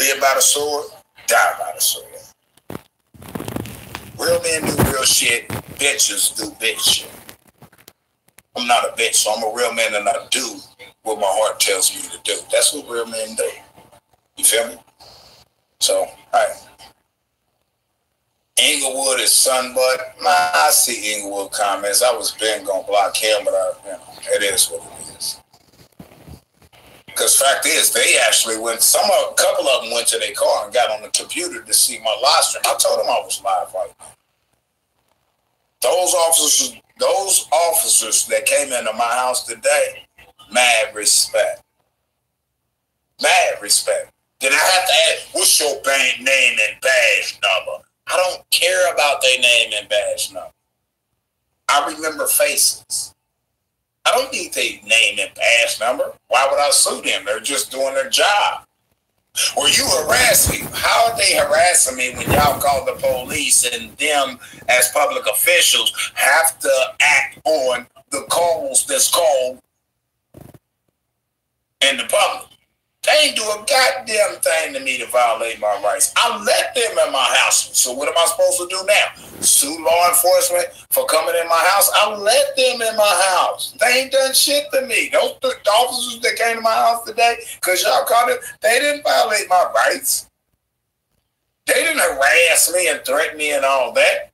live by the sword, die by the sword. Real men do real shit. Bitches do bitch shit. I'm not a bitch, so I'm a real man and I do what my heart tells me to do. That's what real men do. You feel me? So, all right. Inglewood is sunbutt. I see Inglewood comments. I was been gonna block him, but it is what it is. Because fact is, they actually went. A couple of them went to their car and got on the computer to see my live stream. I told them I was live right now. Those officers that came into my house today, mad respect. Mad respect. Did I have to ask, what's your name and badge number? I don't care about their name and badge number. I remember faces. I don't need their name and badge number. Why would I sue them? They're just doing their job. Or you harass me. How are they harassing me when y'all call the police and them as public officials have to act on the calls that's called in the public? They ain't do a goddamn thing to me to violate my rights. I let them in my house. So what am I supposed to do now? Sue law enforcement for coming in my house? I let them in my house. They ain't done shit to me. Those officers that came to my house today, because y'all caught it, they didn't violate my rights. They didn't harass me and threaten me and all that.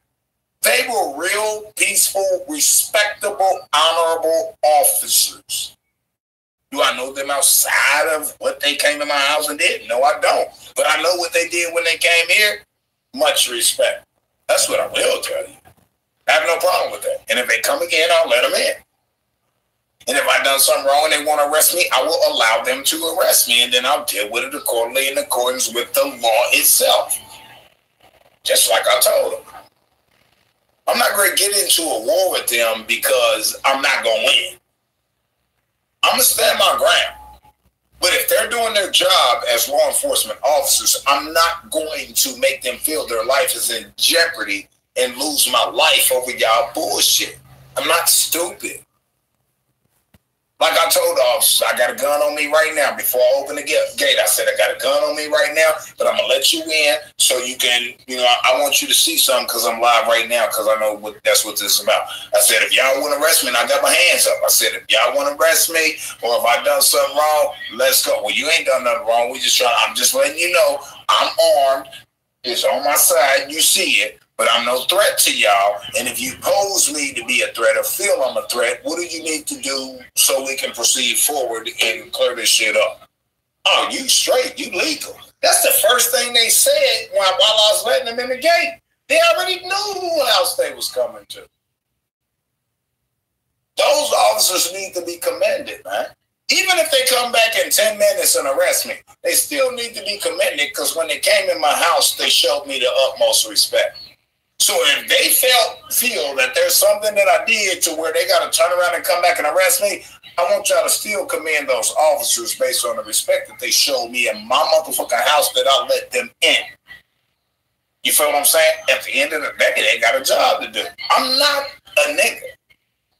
They were real, peaceful, respectable, honorable officers. Do I know them outside of what they came to my house and did? No, I don't. But I know what they did when they came here. Much respect. That's what I will tell you. I have no problem with that. And if they come again, I'll let them in. And if I've done something wrong and they want to arrest me, I will allow them to arrest me. And then I'll deal with it accordingly in accordance with the law itself. Just like I told them. I'm not going to get into a war with them because I'm not going to win. I'm going to stand my ground. But if they're doing their job as law enforcement officers, I'm not going to make them feel their life is in jeopardy and lose my life over y'all bullshit. I'm not stupid. Like I told the officers, I got a gun on me right now. Before I open the gate, I said, I got a gun on me right now, but I'm going to let you in so you can, I want you to see something because I'm live right now because I know that's what this is about. I said, if y'all want to arrest me, and I got my hands up. I said, if y'all want to arrest me or if I done something wrong, let's go. Well, you ain't done nothing wrong. I'm just letting you know I'm armed. It's on my side. You see it. But I'm no threat to y'all. And if you pose me to be a threat or feel I'm a threat, what do you need to do so we can proceed forward and clear this shit up? Oh, you straight. You legal. That's the first thing they said while I was letting them in the gate. They already knew who else they was coming to. Those officers need to be commended, man. Even if they come back in 10 minutes and arrest me, they still need to be commended because when they came in my house, they showed me the utmost respect. So if they feel that there's something that I did to where they got to turn around and come back and arrest me, I want y'all to still commend those officers based on the respect that they showed me in my motherfucking house that I let them in. You feel what I'm saying? At the end of the day, they got a job to do. I'm not a nigga.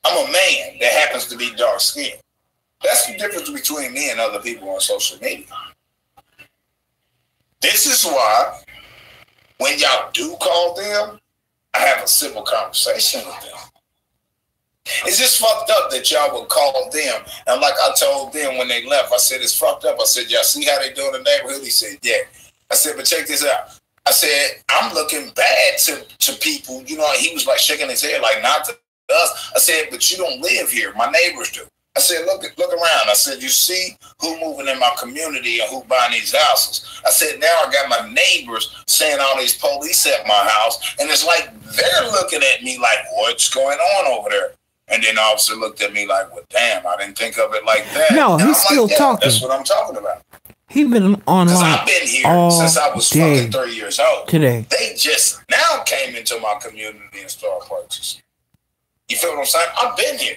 I'm a man that happens to be dark skinned. That's the difference between me and other people on social media. This is why when y'all do call them, I have a civil conversation with them. It's just fucked up that y'all would call them. And like I told them when they left, I said, it's fucked up. I said, y'all see how they do in the neighborhood? He said, yeah. I said, but check this out. I said, I'm looking bad to people. He was like shaking his head like not to us. I said, but you don't live here. My neighbors do. I said, look around. I said, you see who moving in my community and who buying these houses. I said, now I got my neighbors saying all these police at my house. And it's like they're looking at me like, what's going on over there? And then the officer looked at me like, well, damn, I didn't think of it like that. No, he's still like, talking. That's what I'm talking about. He's been online I've been here since I was fucking 3 years old. Today. They just now came into my community and started purchasing. You feel what I'm saying? I've been here.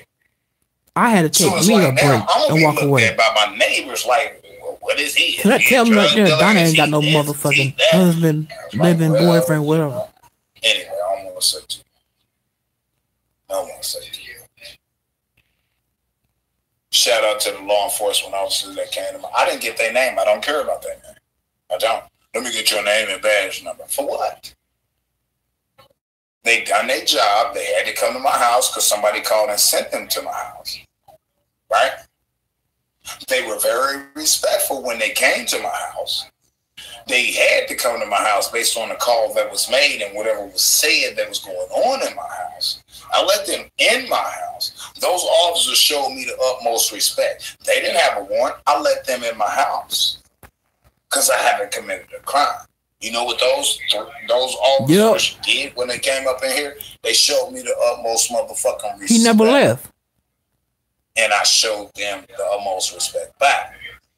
I had to take me a break and walk away. By my neighbors, like, well, what is he? Can I tell me right there, Donna ain't got no motherfucking husband, living, boyfriend, whatever. Anyway, I don't want to say to you. I don't want to say to you. Shout out to the law enforcement officers that came to me. I didn't get their name. I don't care about that name. I don't. your name and badge number. For what? They done their job. They had to come to my house because somebody called and sent them to my house. Right? They were very respectful when they came to my house. They had to come to my house based on the call that was made and whatever was said that was going on in my house. I let them in my house. Those officers showed me the utmost respect. They didn't have a warrant. I let them in my house because I haven't committed a crime. You know what those officers did when they came up in here? They showed me the utmost motherfucking respect. He never left. And I showed them the utmost respect back.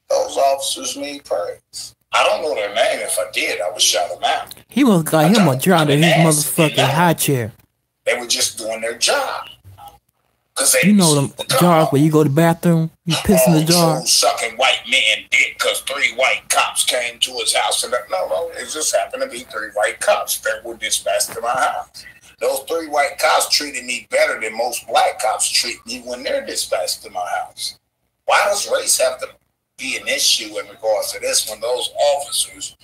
Those officers need praise. I don't know their name. If I did, I would shout them out. He must got him a job in his motherfucking high chair. They were just doing their job. You know them jars where you go to the bathroom, you piss in the jar. Sucking white men dick because 3 white cops came to his house. And no, it just happened to be 3 white cops that were dispatched to my house. Those 3 white cops treated me better than most black cops treat me when they're dispatched to my house. Why does race have to be an issue in regards to this when those officers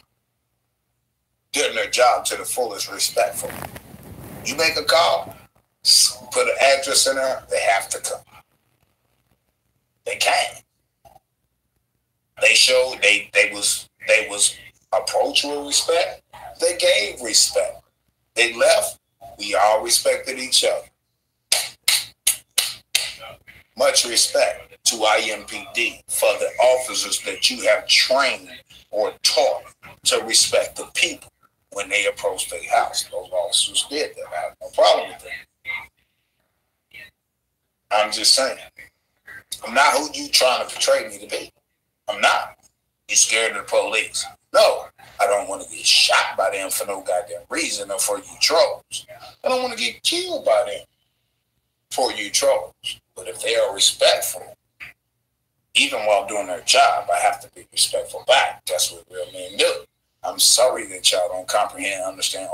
did their job to the fullest respect for me? You make a call, put an address in there, they have to come. They can't. They showed they was approached with respect. They gave respect. They left. We all respected each other. Much respect to IMPD for the officers that you have trained or taught to respect the people when they approach their house. Those officers did that. I have no problem with that. I'm just saying. I'm not who you trying to portray me to be. I'm not. You scared of the police. No, I don't want to get shot by them for no goddamn reason or for you trolls. I don't want to get killed by them for you trolls. But if they are respectful, even while doing their job, I have to be respectful back. That's what real men do. I'm sorry that y'all don't comprehend, understand,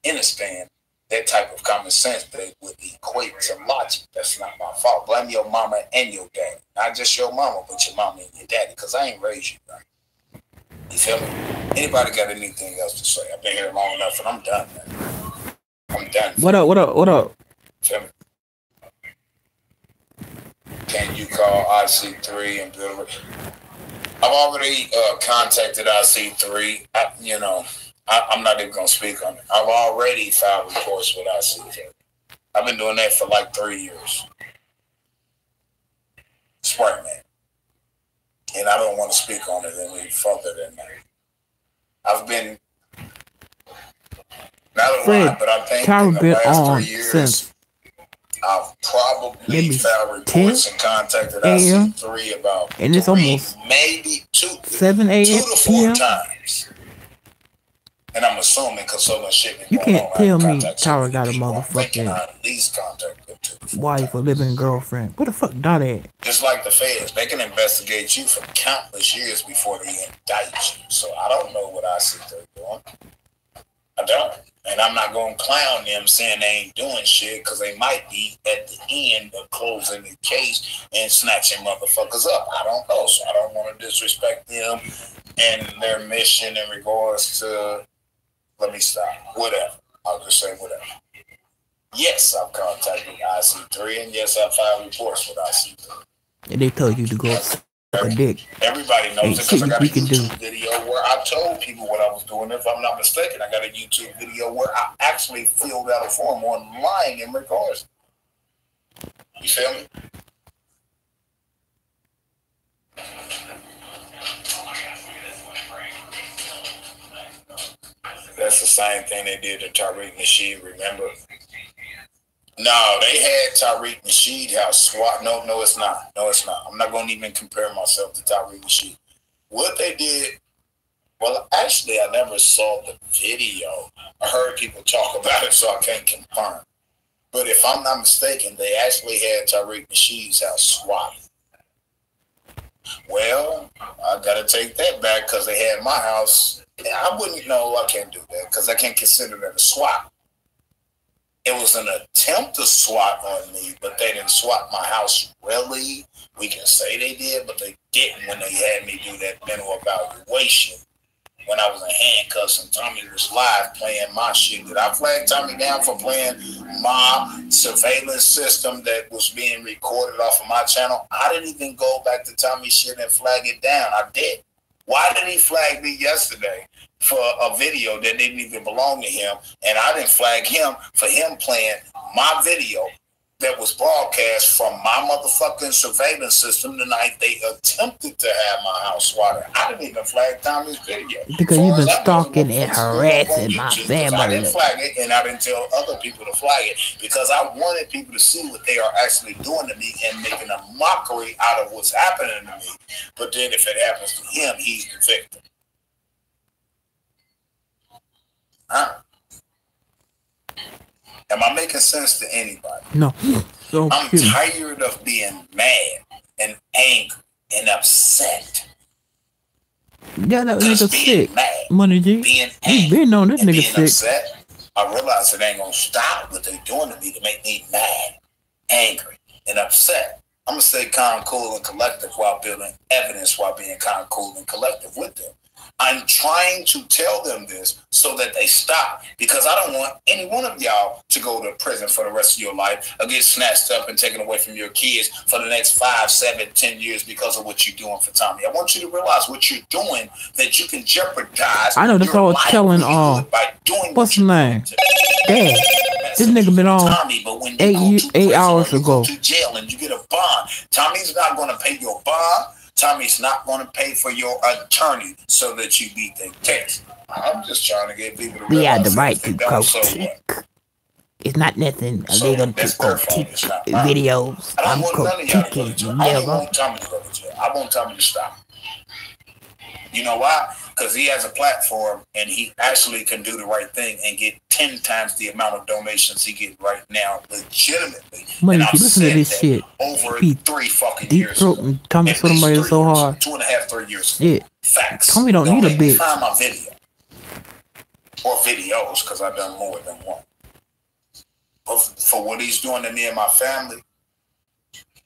understand that type of common sense that would equate to logic. That's not my fault. Blame your mama and your daddy. Not just your mama, but your mama and your daddy, because I ain't raised you right. You feel me? Anybody got anything else to say? I've been here long enough and I'm done, man. I'm done. What up? Feel me? Can you call IC3 and build it? I've already contacted IC3. I'm not even going to speak on it. I've already filed reports with IC3. I've been doing that for like 3 years. Sprite man. And I don't want to speak on it any further than that. I've been, not a lot, but I think in the last 3 years, since I've probably filed reports and contacted IC3 about and it's almost maybe 7 a.m. 2 to 4 times. And I'm assuming because so much shit been you going can't tell me Tara got a motherfucking at least contact them 2 to 4 wife or living girlfriend. What the fuck Dot at? Just like the feds, they can investigate you for countless years before they indict you. So I don't know what IC3 doing. I don't. And I'm not going to clown them saying they ain't doing shit because they might be at the end of closing the case and snatching motherfuckers up. I don't know. So I don't want to disrespect them and their mission in regards to, let me stop, whatever. I'll just say whatever. Yes, I've contacted IC3 and yes, I've filed reports with IC3. And they told you to go suck a dick. Everybody knows it because I got a YouTube video where I told people what I was doing. If I'm not mistaken, I got a YouTube video where I actually filled out a form online in regards. You feel me? That's the same thing they did to Tariq Nasheed, remember? No, they had Tariq Nasheed house SWAT. No, it's not. No, it's not. I'm not going to even compare myself to Tariq Nasheed. What they did, well, actually, I never saw the video. I heard people talk about it, so I can't confirm. But if I'm not mistaken, they actually had Tariq Nasheed's house SWAT. Well, I got to take that back because they had my house. I wouldn't know. I can't do that because I can't consider that a SWAT. It was an attempt to SWAT on me, but they didn't SWAT my house really. We can say they did, but they didn't when they had me do that mental evaluation when I was in handcuffs and Tommy was live playing my shit. Did I flag Tommy down for playing my surveillance system that was being recorded off of my channel? I didn't even go back to Tommy's shit and flag it down. I did. Why did he flag me yesterday for a video that didn't even belong to him? And I didn't flag him for him playing my video that was broadcast from my motherfucking surveillance system the night they attempted to have my house swatted. I didn't even flag Tommy's video. Because you've been stalking and harassing my family. I didn't flag it, and I didn't tell other people to flag it because I wanted people to see what they are actually doing to me and making a mockery out of what's happening to me. But then if it happens to him, he's the victim. Huh? Am I making sense to anybody? No. So I'm tired of being mad and angry and upset. Yeah, that nigga sick. Mad, Money G. being You been on this nigga sick. Upset, I realize it ain't gonna stop what they doing to me to make me mad, angry, and upset. I'm gonna stay calm, cool, and collective while building evidence while being calm, cool, and collective with them. I'm trying to tell them this so that they stop, because I don't want any one of y'all to go to prison for the rest of your life or get snatched up and taken away from your kids for the next 5, 7, 10 years because of what you're doing for Tommy. I want you to realize what you're doing, that you can jeopardize. I know that's all I was telling by doing what's his name? Dad. This nigga been on Tommy, but when you 8 hours ago. To jail and you get a bond, Tommy's not going to pay your bond. Tommy's not going to pay for your attorney so that you beat the case. I'm just trying to get people to realize. We have the right to critique. It's not nothing illegal to critique videos. I'm critiquing you, I don't want Tommy to go to jail. I want Tommy to stop. You know why? Because he has a platform and he actually can do the right thing and get 10 times the amount of donations he gets right now, legitimately. Money, if you listen to this shit, over 3 fucking years. Tommy somebody so hard. 2.5, 3 years. Yeah. Facts. Tommy don't need a bitch. Find my video. Or videos, because I've done more than one. But for what he's doing to me and my family,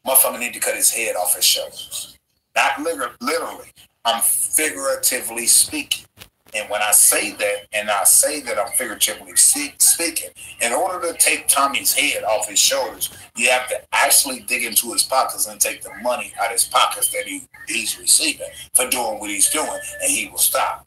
motherfucker need to cut his head off his shoulders. Not literally. I'm figuratively speaking. And when I say that, and I say that I'm figuratively speaking, in order to take Tommy's head off his shoulders, you have to actually dig into his pockets and take the money out of his pockets that he's receiving for doing what he's doing, and he will stop.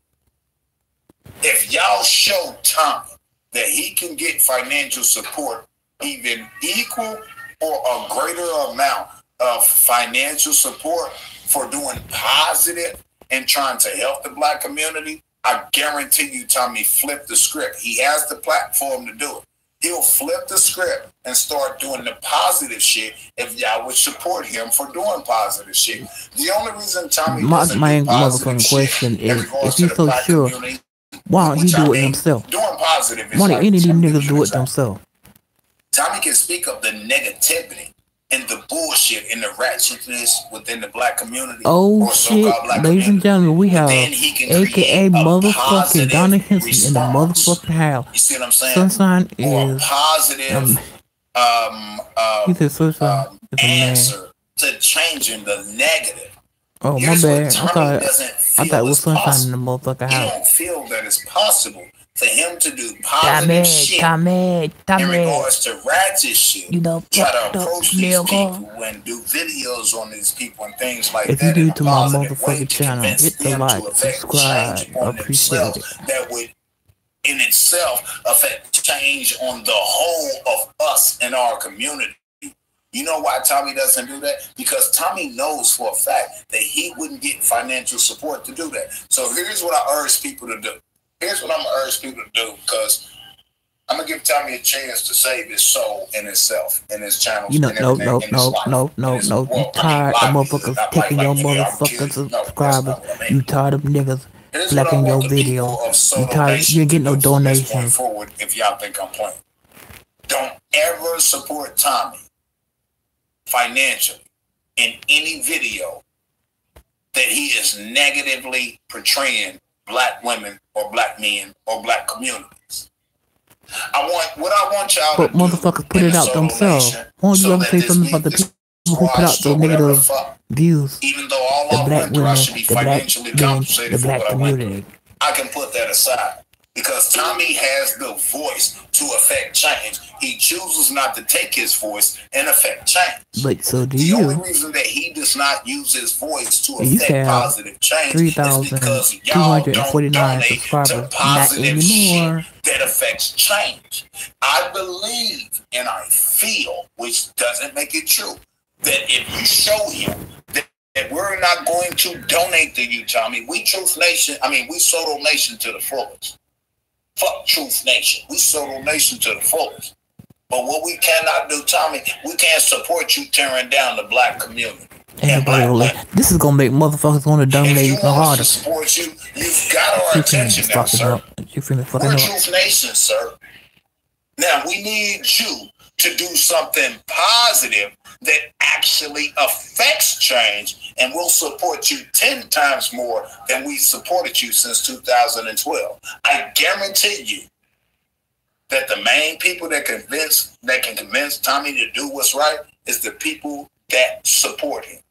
If y'all show Tommy that he can get financial support, even equal or a greater amount of financial support for doing positive and trying to help the black community, I guarantee you Tommy flipped the script. He has the platform to do it. He'll flip the script and start doing the positive shit if y'all would support him for doing positive shit. The only reason Tommy doesn't my do positive motherfucking question shit is, if he's so sure, why don't he do it himself? Doing positive is Why don't like any of these niggas do it themselves? Tommy can speak of the negativity and the bullshit and the ratchetness within the black community. Oh shit, ladies and gentlemen, we have AKA motherfucking Donna Henson in the motherfucking house. You see what I'm saying? Sunshine is positive he said Sunshine is a man. Answer to changing the negative. Oh, my bad. I thought it was Sunshine in the motherfucking house. He don't feel that it's possible for him to do positive shit in regards to ratchet shit. You know, try to approach these people and do videos on these people and things like if that. If you do to my motherfucking channel, hit the like, subscribe, I appreciate it. That would in itself affect change on the whole of us and our community. You know why Tommy doesn't do that? Because Tommy knows for a fact that he wouldn't get financial support to do that. So here's what I urge people to do. Here's what I'm going to urge people to do, because I'm going to give Tommy a chance to save his soul and himself and his channels. You know, no. You tired of motherfuckers taking your motherfucking subscribers. You tired of niggas blacking your video. You tired, you ain't getting no donations. Forward, if y'all think I'm playing. Don't ever support Tommy financially in any video that he is negatively portraying black women or black men or black communities. I want y'all but to motherfuckers put it out themselves. Won't you ever say something about the people who put out those negative views? Even though all the black women, should be financially compensated the black for community. I can put that aside. Because Tommy has the voice to affect change. He chooses not to take his voice and affect change. But so do the you. The only reason that he does not use his voice to affect positive change is because y'all don't donate to positive shit that affects change. I believe and I feel, which doesn't make it true, that if you show him that we're not going to donate to you, Tommy, we Soto Nation to the fullest. Fuck Truth Nation. We Soto Nation to the fullest. But what we cannot do, Tommy, we can't support you tearing down the black community. This is gonna make motherfuckers want to donate even harder. If you want us to support you, you've got our attention now, sir. We're Truth Nation, sir. Now, we need you to do something positive that actually affects change, and we'll support you 10 times more than we supported you since 2012. I guarantee you that the main people that can convince Tommy to do what's right is the people that support him.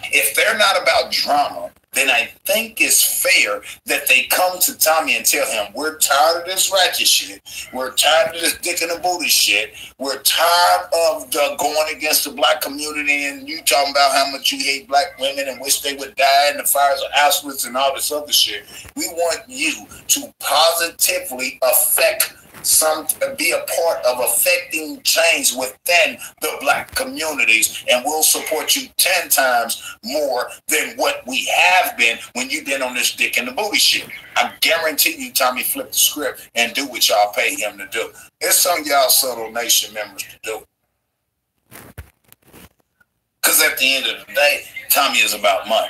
If they're not about drama, then I think it's fair that they come to Tommy and tell him, we're tired of this ratchet shit. We're tired of this dick in the booty shit. We're tired of the going against the black community and you talking about how much you hate black women and wish they would die in the fires of Auschwitz and all this other shit. We want you to positively be a part of affecting change within the black communities, and we'll support you 10 times more than what we have been when you've been on this dick in the booty shit. I guarantee you Tommy flip the script and do what y'all pay him to do. It's some y'all Soto Nation members to do. Because at the end of the day, Tommy is about money.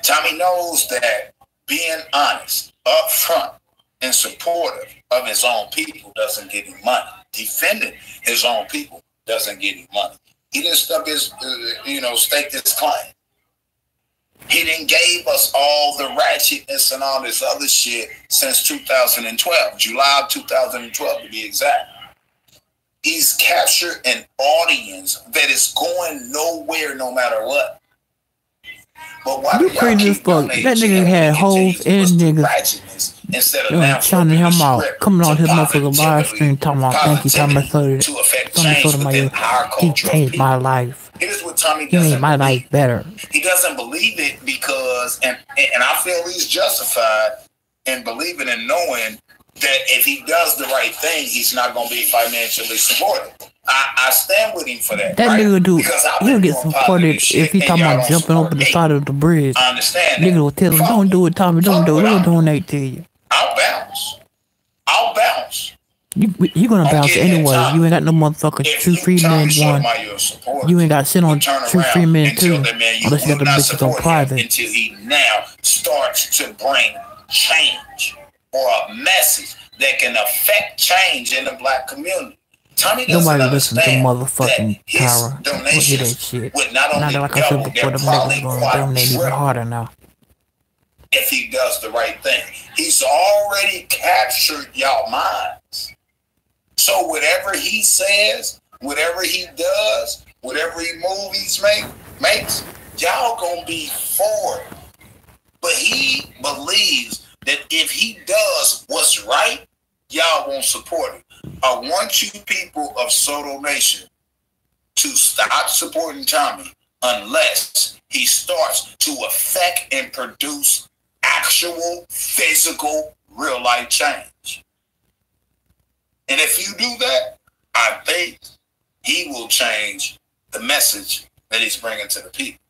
Tommy knows that being honest, upfront, and supportive of his own people doesn't get him money. Defending his own people doesn't get him money. He didn't stake his claim. He didn't gave us all the ratchetness and all this other shit since 2012, July of 2012 to be exact. He's captured an audience that is going nowhere no matter what. But why you crazy as fuck. That nigga had hoes and niggas shouting him out, coming on his motherfucking live stream talking about thank you, Thomas Soto. He changed my life. Here's what Tommy he made my life better. He doesn't believe it because, and I feel he's justified in believing and knowing that if he does the right thing, he's not going to be financially supported. I stand with him for that. That nigga do. He'll get supported if he talking about jumping over the side of the bridge. I understand. Nigga will tell him, don't do it, Tommy. Don't do it. We'll donate to you. I'll bounce. You gonna bounce anyway. You ain't got no motherfucker True Freeman 1. You ain't got to sit on True Freeman 2 unless you got the bitches on private. Until he now starts to bring change or a message that can affect change in the black community. Tommy nobody listen to motherfucking Tyra. Look at that shit. Not like I said before, them niggas gonna donate even harder now. If he does the right thing, he's already captured y'all minds. So whatever he says, whatever he does, whatever movies makes, y'all gonna be for it. But he believes that if he does what's right, y'all won't support it. I want you people of Soto Nation to stop supporting Tommy unless he starts to affect and produce actual, physical, real-life change. And if you do that, I think he will change the message that he's bringing to the people.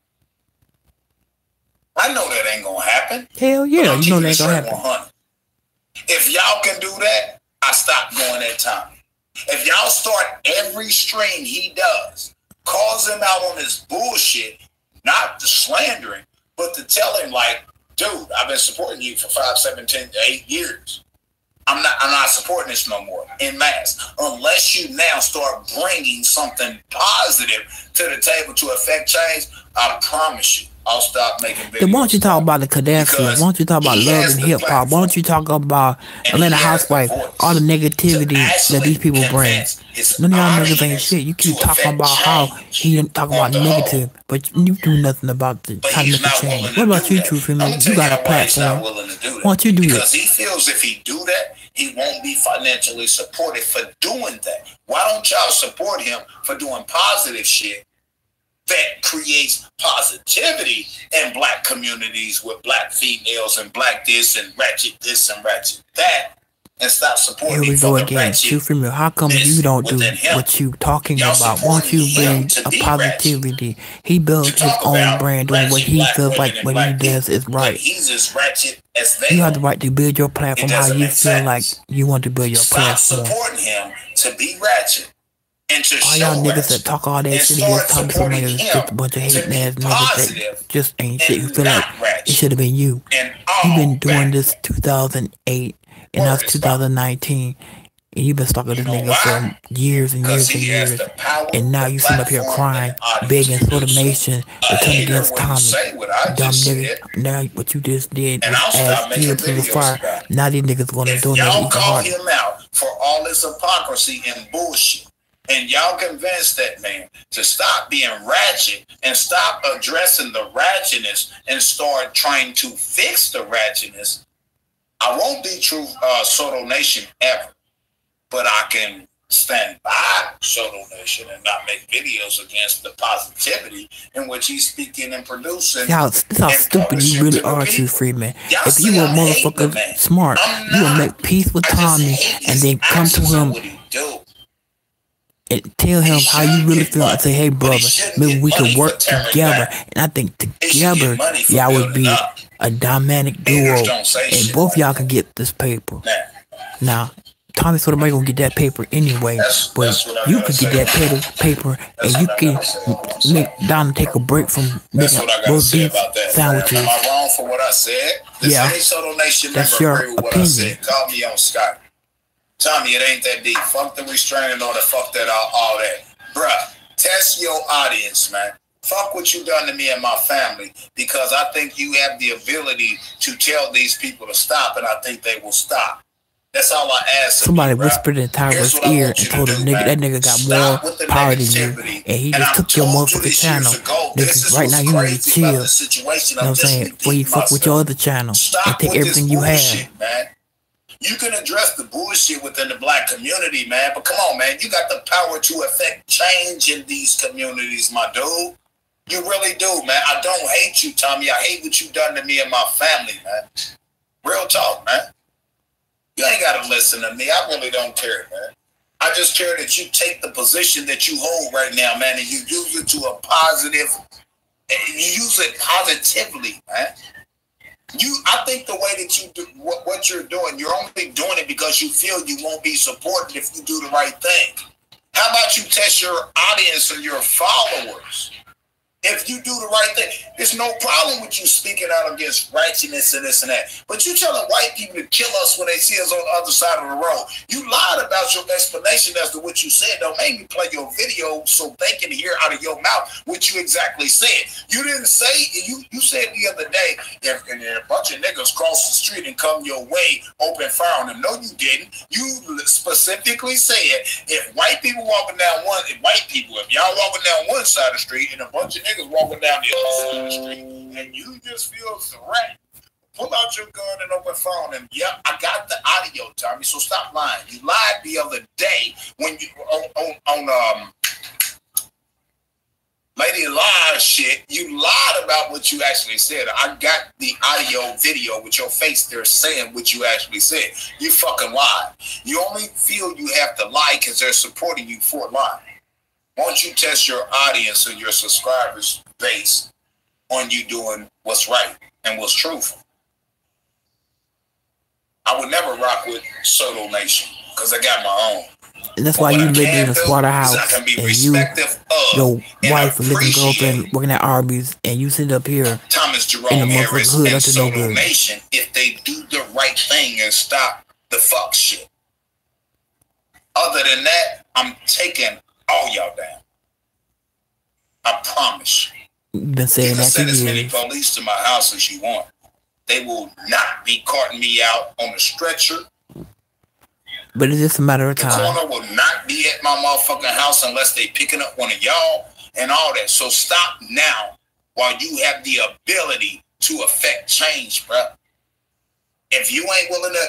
I know that ain't going to happen. Hell yeah, you know that ain't going to happen. 100. If y'all can do that, I stop going at Tommy. If y'all start every stream he does, calls him out on his bullshit, not the slandering, but to tell him like, dude, I've been supporting you for 5, 7, 10, 8 years. I'm not supporting this no more en masse. Unless you now start bringing something positive to the table to affect change, I promise you, I'll stop making videos. Then why don't you talk about the Kardashians? Why don't you talk about love and hip hop? Why don't you talk about Atlanta Housewife? All the negativity that these people bring. None of y'all niggas ain't shit. You keep talking about how he talking about negative, but you do nothing about the trying to make a change. What about you, True Freeman? You got a platform. Why don't you do that? Because he feels if he do that, he won't be financially supported for doing that. Why don't y'all support him for doing positive shit that creates positivity in black communities with black females and black this and ratchet this and ratchet that, and stop supporting him? Here we go again. True Freeman, how come you don't do what you talking about? Why don't you bring a positivity? He built his own brand doing what he feels like what he does is right. He's as ratchet as they You have the right to build your platform how you feel like you want to build your platform. Stop supporting him to be ratchet. All y'all niggas that talk all that shit against talking to somebody is just a bunch of hating ass niggas that just ain't shit. You feel like it should have been you. You've been doing this 2008 and now it's 2019. And you've been stalking this nigga for years and years and years. And now you sit up here crying, begging for the nation to turn against Tommy. Dumb nigga. Now what you just did is add fuel to the fire. Now these niggas gonna do it even harder. Y'all call him out for all this hypocrisy and bullshit, and y'all convinced that man to stop being ratchet and stop addressing the ratchetness and start trying to fix the ratchetness, I won't be true Soto Nation ever. But I can stand by Soto Nation and not make videos against the positivity in which he's speaking and producing. Y'all, this how stupid you really are, True Freeman. If you were motherfucker smart, you would make peace with Tommy and then come to him and tell him how you really feel and say, hey brother, maybe we could work together. And I think together y'all would be a dynamic duo and both y'all can get this paper. Now Tommy Soto might gonna get that paper anyway, but you could get that paper and you can make Donna take a break from making roast beef sandwiches. Am I wrong for what I said? Yeah, that's your opinion. Call me on Skype. Tommy, it ain't that deep. Fuck the restraining order, fuck that, all that. Bruh, test your audience, man. Fuck what you done to me and my family, because I think you have the ability to tell these people to stop, and I think they will stop. That's all I ask. Somebody whispered in Tyra's ear and told him, nigga, that nigga got more power than you. And he just took your motherfucking channel. Nigga, right now you need to chill. You know what I'm saying? Before you fuck with your other channel and take everything you have. You can address the bullshit within the black community, man. But come on, man. You got the power to affect change in these communities, my dude. You really do, man. I don't hate you, Tommy. I hate what you done to me and my family, man. Real talk, man. You ain't got to listen to me. I really don't care, man. I just care that you take the position that you hold right now, man, and you use it to a positive, and you use it positively, man. I think the way that you do what you're doing, you're only doing it because you feel you won't be supported if you do the right thing. How about you test your audience and your followers? If you do the right thing, there's no problem with you speaking out against righteousness and this and that. But you telling white people to kill us when they see us on the other side of the road. You lied about your explanation as to what you said. Don't make me play your video so they can hear out of your mouth what you exactly said. You didn't say, you said the other day, if a bunch of niggas cross the street and come your way, open fire on them. No, you didn't. You specifically said, if white people walking down if y'all walking down one side of the street and a bunch of niggas walking down the other side of the street, and you just feel threatened, pull out your gun and open fire on them. Yep, I got the audio, Tommy, so stop lying. You lied the other day when you on Lady Live shit. You lied about what you actually said. I got the audio video with your face there saying what you actually said. You fucking lied. You only feel you have to lie because they're supporting you for lying. Won't you test your audience and your subscribers base on you doing what's right and what's truthful? I would never rock with Soto Nation because I got my own. And that's why you live in a squatter house and you, your wife, or living girlfriend, working at Arby's, and you sit up here Thomas Jerome in the motherfucking hood up to no good. Nation, if they do the right thing and stop the fuck shit. Other than that, I'm taking all y'all down. I promise you. Been saying that send for as years. many police to my house as you want. They will not be carting me out on a stretcher. But it's just a matter of time. The coroner will not be at my motherfucking house unless they picking up one of y'all and all that. So stop now while you have the ability to affect change, bro. If you ain't willing to,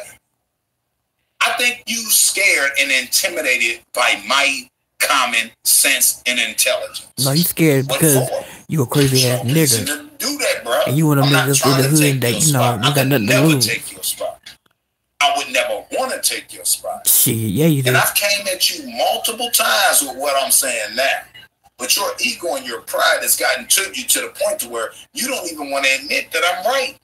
I think you scared and intimidated by my common sense and intelligence. No, you scared because you a crazy ass nigga. Do that, bro. And you want to make us in the hood that, you know, you got nothing to lose. Take your spot. I would never want to take your spot. Shit, yeah, you do. And I've came at you multiple times with what I'm saying now. But your ego and your pride has gotten to you to the point to where you don't even want to admit that I'm right.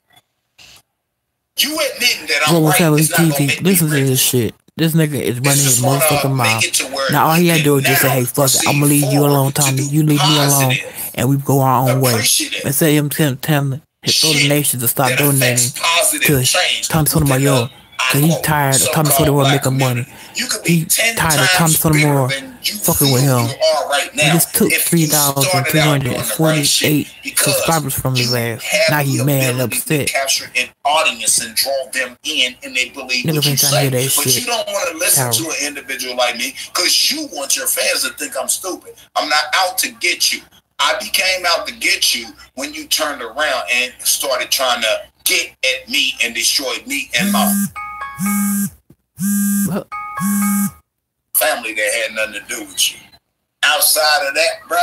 You admitting that I'm right is not gonna make me listen to this shit. This nigga is running his motherfucking mouth. Now all he gotta do is just say, hey, fuck it, I'm gonna leave you alone, Tommy. You leave me alone, and we go our own way. Instead of him telling his donations to stop donating to Tommy Sotomayor, because he's tired of Tommy Sotomayor making money. He tired of Tommy Sotomayor fucking with him. He just took 3,248 subscribers from his ass. Now he's mad and upset. Niggas ain't trying to hear that shit. But you don't want to listen to an individual like me because you want your fans to think I'm stupid. I'm not out to get you. I became out to get you when you turned around and started trying to get at me and destroy me and my family that had nothing to do with you. Outside of that, bro,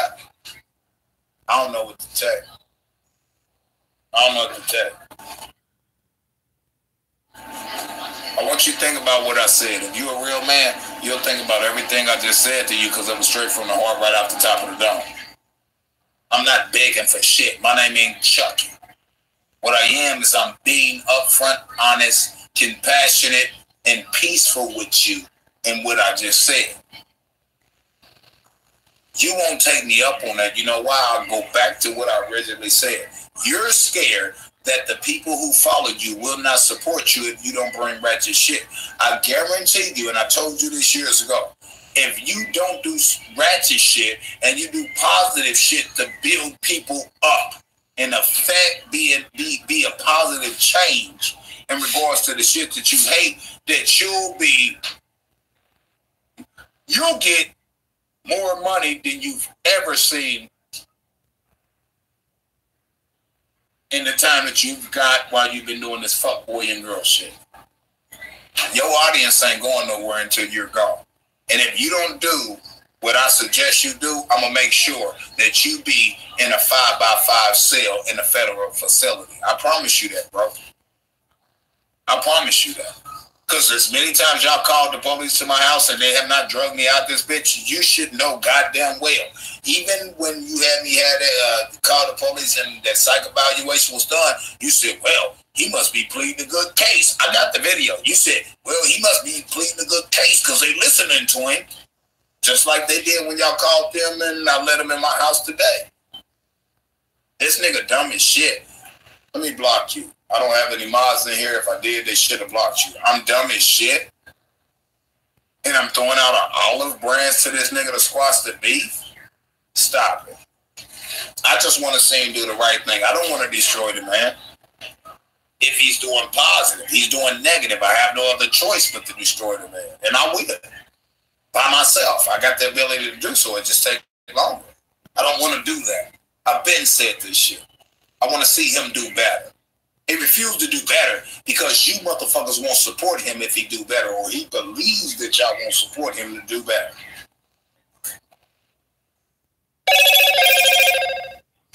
I don't know what to tell you. I don't know what to tell you. I want you to think about what I said. If you're a real man, you'll think about everything I just said to you because it was straight from the heart right off the top of the dome. I'm not begging for shit. My name ain't Chucky. What I am is I'm being upfront, honest, compassionate, and peaceful with you in what I just said. You won't take me up on that. You know why? I'll go back to what I originally said. You're scared that the people who follow you will not support you if you don't bring ratchet shit. I guarantee you, and I told you this years ago, if you don't do ratchet shit and you do positive shit to build people up and affect, be a positive change in regards to the shit that you hate, that you'll get more money than you've ever seen in the time that you've got while you've been doing this fuck boy and girl shit. Your audience ain't going nowhere until you're gone. And if you don't do what I suggest you do, I'm going to make sure that you be in a 5x5 cell in a federal facility. I promise you that, bro. I promise you that. Because as many times y'all called the police to my house and they have not drugged me out this bitch, you should know goddamn well. Even when you had me call the police and that psych evaluation was done, you said, well, he must be pleading a good case. I got the video. You said, well, he must be pleading a good case because they listening to him. Just like they did when y'all called them and I let them in my house today. This nigga dumb as shit. Let me block you. I don't have any mods in here. If I did, they should have blocked you. I'm dumb as shit. And I'm throwing out an olive branch to this nigga to squash the beef. Stop it. I just want to see him do the right thing. I don't want to destroy the man. If he's doing positive, he's doing negative, I have no other choice but to destroy the man. And I will. By myself. I got the ability to do so. It just takes longer. I don't want to do that. I've been said this shit. I want to see him do better. He refused to do better because you motherfuckers won't support him if he do better, or he believes that y'all won't support him to do better.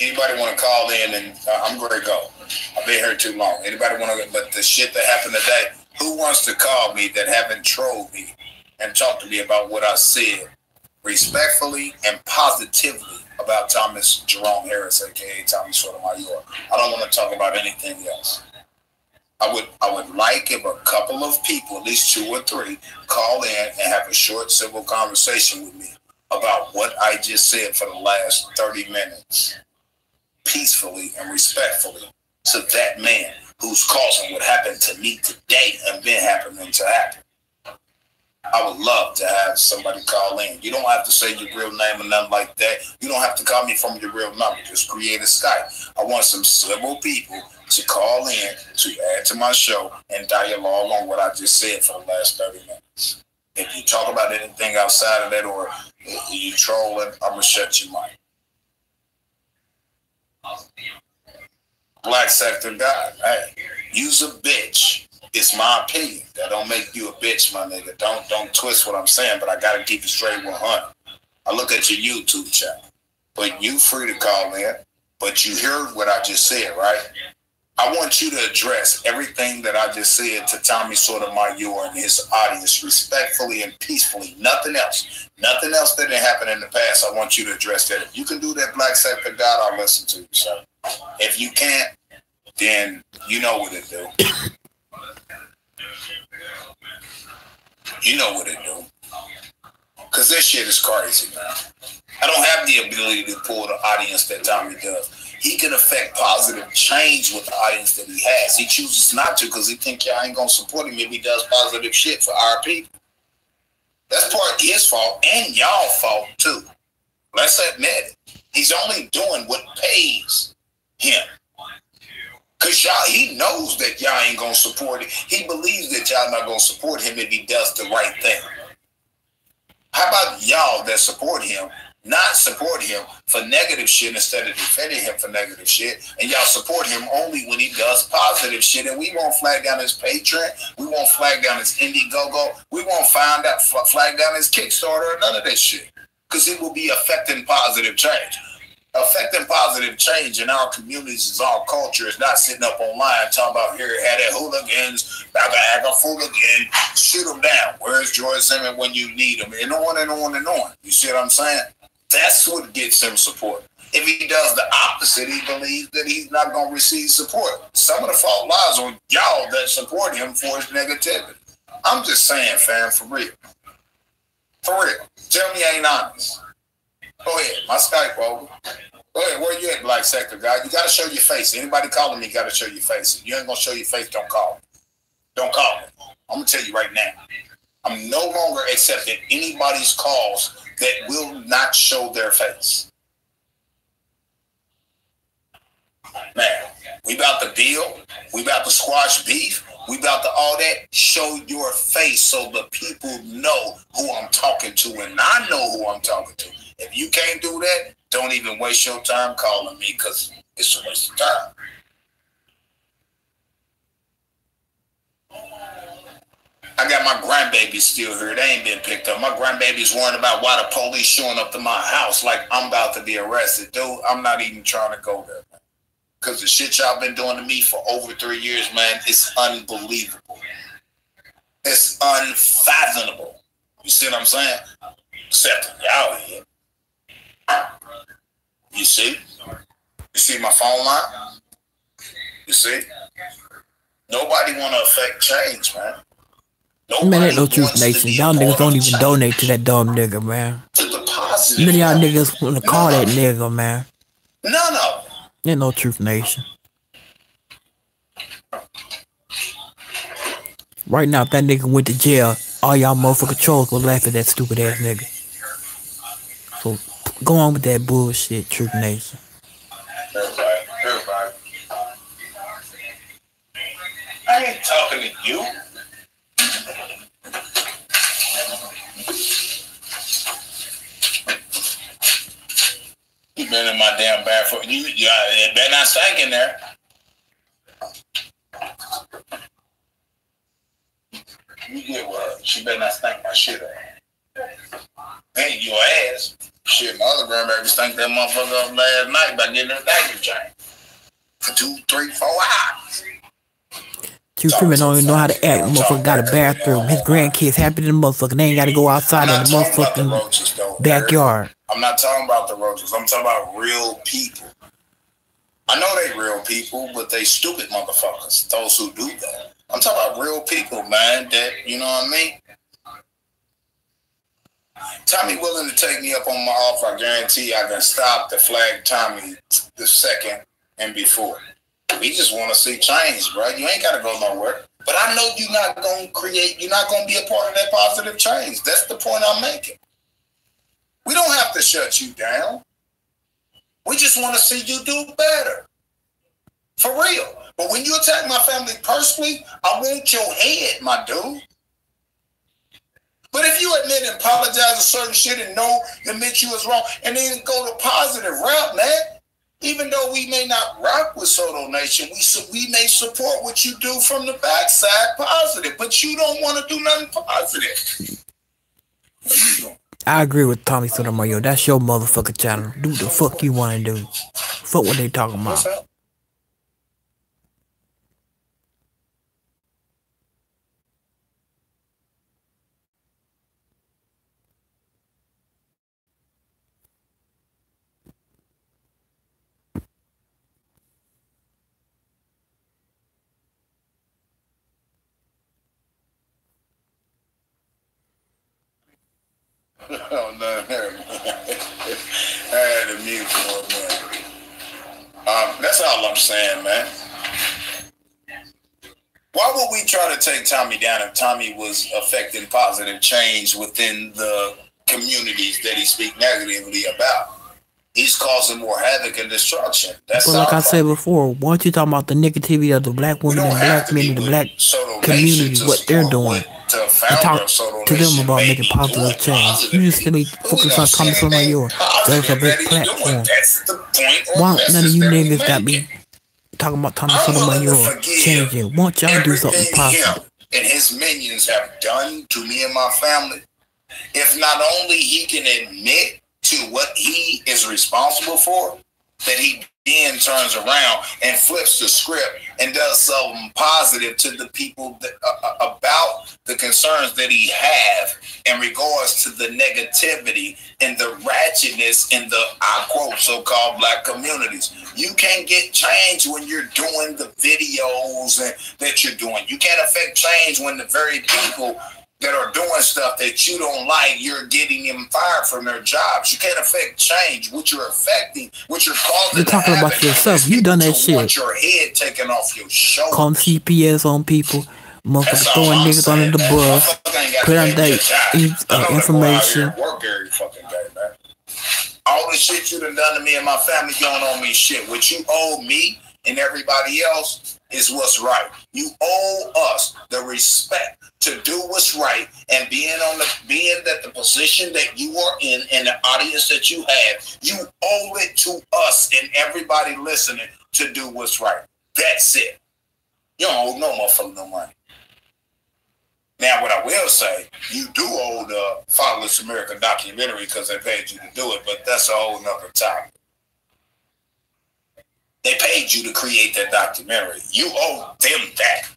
Anybody want to call in? And I'm going to go. I've been here too long. Anybody want to? But the shit that happened today, who wants to call me that haven't trolled me and talk to me about what I said respectfully and positively about Thomas Jerome Harris, aka Tommy Sotomayor? I don't want to talk about anything else. I would like if a couple of people, at least 2 or 3, call in and have a short, civil conversation with me about what I just said for the last 30 minutes, peacefully and respectfully, to that man who's causing what happened to me today and been happening to happen. I would love to have somebody call in. You don't have to say your real name or nothing like that. You don't have to call me from your real number. Just create a Skype. I want some civil people to call in to add to my show and dialogue on what I just said for the last 30 minutes. If you talk about anything outside of that or you trolling, I'm going to shut your mic. Black sector guy, hey, you's a bitch. It's my opinion. That don't make you a bitch, my nigga. Don't twist what I'm saying, but I gotta keep it straight 100. I look at your YouTube channel, but you free to call in. But you heard what I just said, right? I want you to address everything that I just said to Tommy Sotomayor and his audience respectfully and peacefully. Nothing else. Nothing else that didn't happen in the past. I want you to address that. If you can do that, Black Sector God, I'll listen to you, sir. If you can't, then you know what it do. You know what it do. Because this shit is crazy, man. I don't have the ability to pull the audience that Tommy does. He can affect positive change with the audience that he has. He chooses not to because he thinks y'all ain't going to support him if he does positive shit for our people. That's part of his fault and y'all fault, too. Let's admit it. He's only doing what pays him. Because y'all, he knows that y'all ain't going to support it. He believes that y'all not going to support him if he does the right thing. How about y'all that support him, not support him for negative shit instead of defending him for negative shit, and y'all support him only when he does positive shit, and we won't flag down his Patreon, we won't flag down his Indiegogo, we won't flag down his Kickstarter or none of that shit, because it will be affecting positive change. Affecting positive change in our communities is our culture. It's not sitting up online talking about here had that hooligans, act a fool again, shoot them down. Where's George Zimmerman when you need him? And on and on and on. You see what I'm saying? That's what gets him support. If he does the opposite, he believes that he's not going to receive support. Some of the fault lies on y'all that support him for his negativity. I'm just saying, fam, for real. For real. Tell me I ain't honest. Go ahead. My Skype over. Go ahead. Where you at, Black Sector guy? You got to show your face. Anybody calling me got to show your face. If you ain't going to show your face, don't call me. Don't call me. I'm going to tell you right now. I'm no longer accepting anybody's calls that will not show their face. Man, we about to deal. We about to squash beef. We about to all that. Show your face so the people know who I'm talking to, and I know who I'm talking to. If you can't do that, don't even waste your time calling me because it's a waste of time. I got my grandbabies still here. They ain't been picked up. My grandbaby's worrying about why the police showing up to my house like I'm about to be arrested. Dude, I'm not even trying to go there, man. Because the shit y'all been doing to me for over 3 years, man, it's unbelievable. It's unfathomable. You see what I'm saying? Except y'all here. You see? You see my phone line? You see? Nobody want to affect change, man. Nobody man, ain't no Truth Nation. Y'all niggas don't even donate to that dumb nigga, man. To the positive. Many y'all niggas want to call that nigga, man. No. Ain't no Truth Nation. Right now, if that nigga went to jail, all y'all motherfucking trolls will laugh at that stupid ass nigga. So go on with that bullshit, Truth Nation. Everybody. I ain't talking to you. You been in my damn bathroom. It better not stink in there. You get what? She better not stink my shit up. Ain't your ass. Shit, my other grandbaby stank that motherfucker up last night by getting her diaper changed. For 2, 3, 4 hours. Freeman don't even know how to act. Motherfucker got a bathroom. His grandkids happy than the motherfucker. They ain't got to go outside in the motherfucking backyard. I'm not talking about the roaches. I'm talking about real people. I know they real people, but they stupid motherfuckers. Those who do that. I'm talking about real people, man. That, you know what I mean? Tommy willing to take me up on my offer. I guarantee I can stop the flag Tommy the second and before. We just want to see change, bro. You ain't got to go nowhere. But I know you're not going to be a part of that positive change. That's the point I'm making. We don't have to shut you down. We just want to see you do better. For real. But when you attack my family personally, I want your head, my dude. But if you admit and apologize for certain shit and admit you was wrong, and then go the positive route, man, even though we may not rock with Soto Nation, we may support what you do from the backside positive, but you don't want to do nothing positive. I agree with Tommy Sotomayor. That's your motherfucking channel. Do what the fuck you want to do. Fuck what they talking about. Oh, no, I had to mute for a minute. That's all I'm saying, man. Why would we try to take Tommy down if Tommy was affecting positive change within the communities that he speaks negatively about? He's causing more havoc and destruction. That's but like I said before, once you talking about the negativity of the black women and black men and the black community, what they're doing, and talk to them about making positive change. You just simply focus on Tommy Sotomayor. That's a big platform. Why none of you niggas got me talking about Tommy Sotomayor changing? Won't y'all do something positive? And his minions have done to me and my family. If not only he can admit to what he is responsible for, that he then turns around and flips the script and does something positive to the people that, about the concerns that he have in regards to the negativity and the ratchetness in the, I quote, so-called black communities. You can't get change when you're doing the videos that you're doing. You can't affect change when the very people that are doing stuff that you don't like, you're getting them fired from their jobs. You can't affect change. What you're affecting, what you're causing. You're talking about yourself. You done that shit. Want your head taken off your shoulders. Calling CPS on people. Motherfuckers throwing niggas under the bus. Put on that information. Work every fucking day, man. All the shit you done to me and my family, you don't owe me shit. What you owe me and everybody else is what's right. You owe us the respect to do what's right, and being that the position that you are in and the audience that you have, you owe it to us and everybody listening to do what's right. That's it. You don't owe no motherfucker no money. Now, what I will say, you do owe the Fatherless America documentary because they paid you to do it, but that's a whole nother topic. They paid you to create that documentary. You owe them that.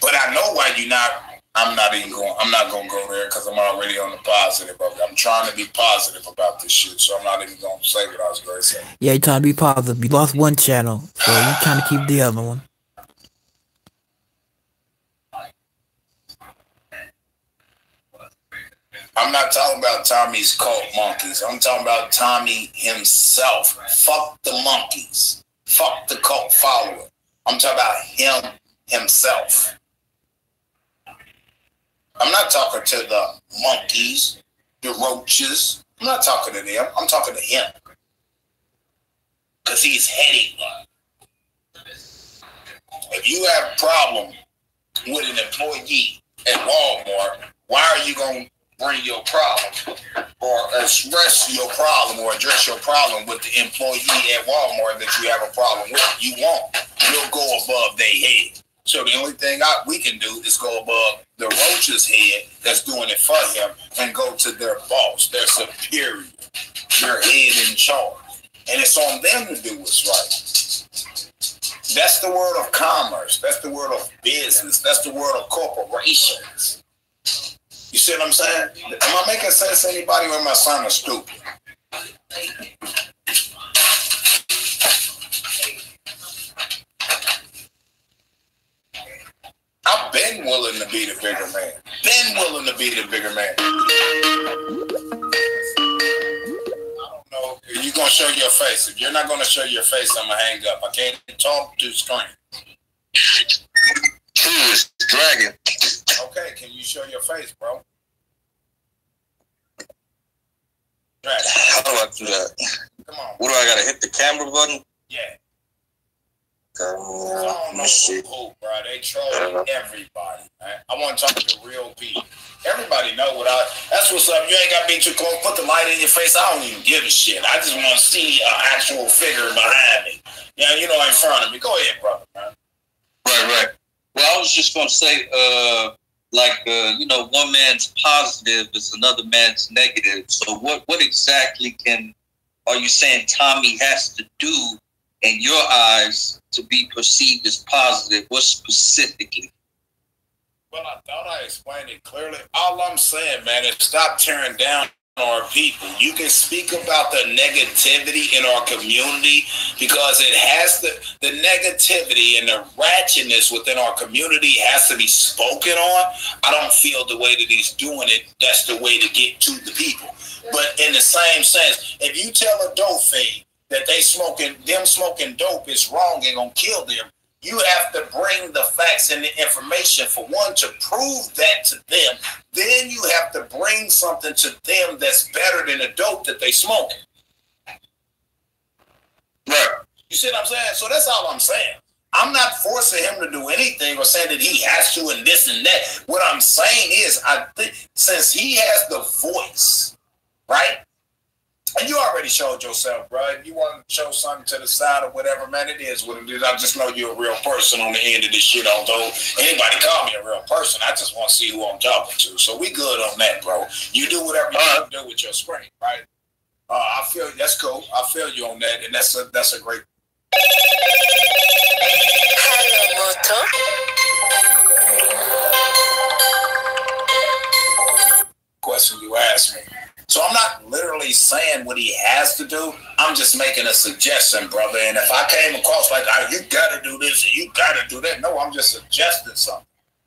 But I know why you're not. I'm not going to go there because I'm already on the positive of it. I'm trying to be positive about this shit, so I'm not even going to say what I was going to say. Yeah, you're trying to be positive. You lost one channel, so you're trying to keep the other one. I'm not talking about Tommy's cult monkeys. I'm talking about Tommy himself. Fuck the monkeys. Fuck the cult follower. I'm talking about him himself. I'm not talking to the monkeys, the roaches. I'm not talking to them. I'm talking to him. Because he's heading one. If you have a problem with an employee at Walmart, why are you going to bring your problem or express your problem or address your problem with the employee at Walmart that you have a problem with? You won't. You'll go above their head. So the only thing we can do is go above the roach's head that's doing it for him and go to their boss, their superior, their head in charge. And it's on them to do what's right. That's the world of commerce. That's the world of business. That's the world of corporations. You see what I'm saying? Am I making sense to anybody, or am I sounding stupid? I've been willing to be the bigger man. Been willing to be the bigger man. I don't know You're going to show your face. If you're not going to show your face, I'm going to hang up. I can't talk to the screen. It's dragging. Okay, can you show your face, bro? How do I do that? Come on. What do I got to hit the camera button? Yeah. Let's see. Bro. They troll everybody, man. I want to talk to real people. Everybody know what that's what's up. You ain't got to be too close. Put the light in your face. I don't even give a shit. I just want to see an actual figure behind me. Yeah, you know, in front of me. Go ahead, brother, man. Right. Well, I was just going to say, you know, one man's positive is another man's negative. So what exactly are you saying Tommy has to do in your eyes to be perceived as positive? What specifically? Well, I thought I explained it clearly. All I'm saying, man, is stop tearing down our people. You can speak about the negativity in our community because it has the negativity and the ratchetness within our community has to be spoken on. I don't feel the way that he's doing it, that's the way to get to the people. But in the same sense, if you tell a dope fiend that them smoking dope is wrong and gonna kill them, you have to bring the facts and the information for one to prove that to them. Then you have to bring something to them that's better than the dope that they smoking. Right. You see what I'm saying? So that's all I'm saying. I'm not forcing him to do anything or saying that he has to and this and that. What I'm saying is, I think since he has the voice, right? And you already showed yourself, bro. If you want to show something to the side or whatever, man, it is what it is. I just know you're a real person on the end of this shit, although anybody call me a real person. I just want to see who I'm talking to. So we good on that, bro. You do whatever you want to do with your screen, right? I feel that's cool. I feel you on that, and that's a great. Hello, Moto. Question you asked me. So I'm not literally saying what he has to do. I'm just making a suggestion, brother. And if I came across like, you got to do this and you got to do that, no, I'm just suggesting something.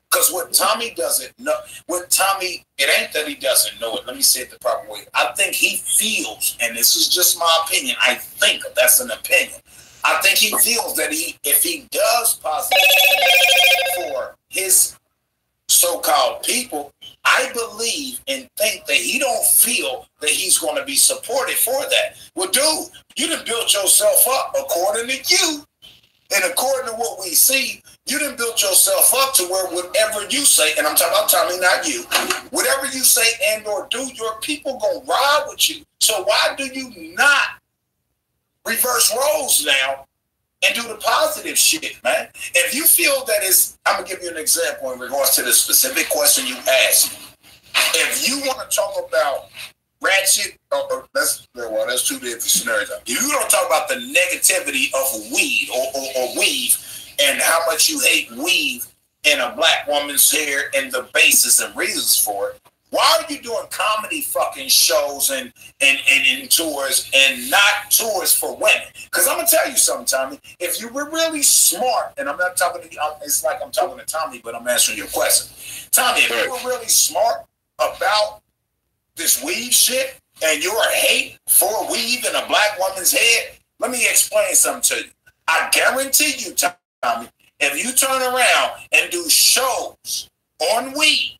Because what Tommy doesn't know, it ain't that he doesn't know it. Let me say it the proper way. I think he feels, and this is just my opinion, I think that's an opinion. I think he feels that if he does positive for his so-called people, I believe and think that he don't feel that he's going to be supported for that. Well, dude, you done built yourself up according to you. And according to what we see, you done built yourself up to where whatever you say, and I'm talking about Tommy, not you, whatever you say and or do, your people gonna ride with you. So why do you not reverse roles now and do the positive shit, man? If you feel that I'm going to give you an example in regards to the specific question you asked. If you want to talk about ratchet, that's two different scenarios. If you don't talk about the negativity of weed or weave and how much you hate weave in a black woman's hair and the basis and reasons for it, why are you doing comedy fucking shows and tours and not tours for women? Because I'm going to tell you something, Tommy. If you were really smart, and I'm not talking to you, it's like I'm talking to Tommy, but I'm answering your question. Tommy, if you were really smart about this weave shit and your hate for weave in a black woman's head, let me explain something to you. I guarantee you, Tommy, if you turn around and do shows on weave,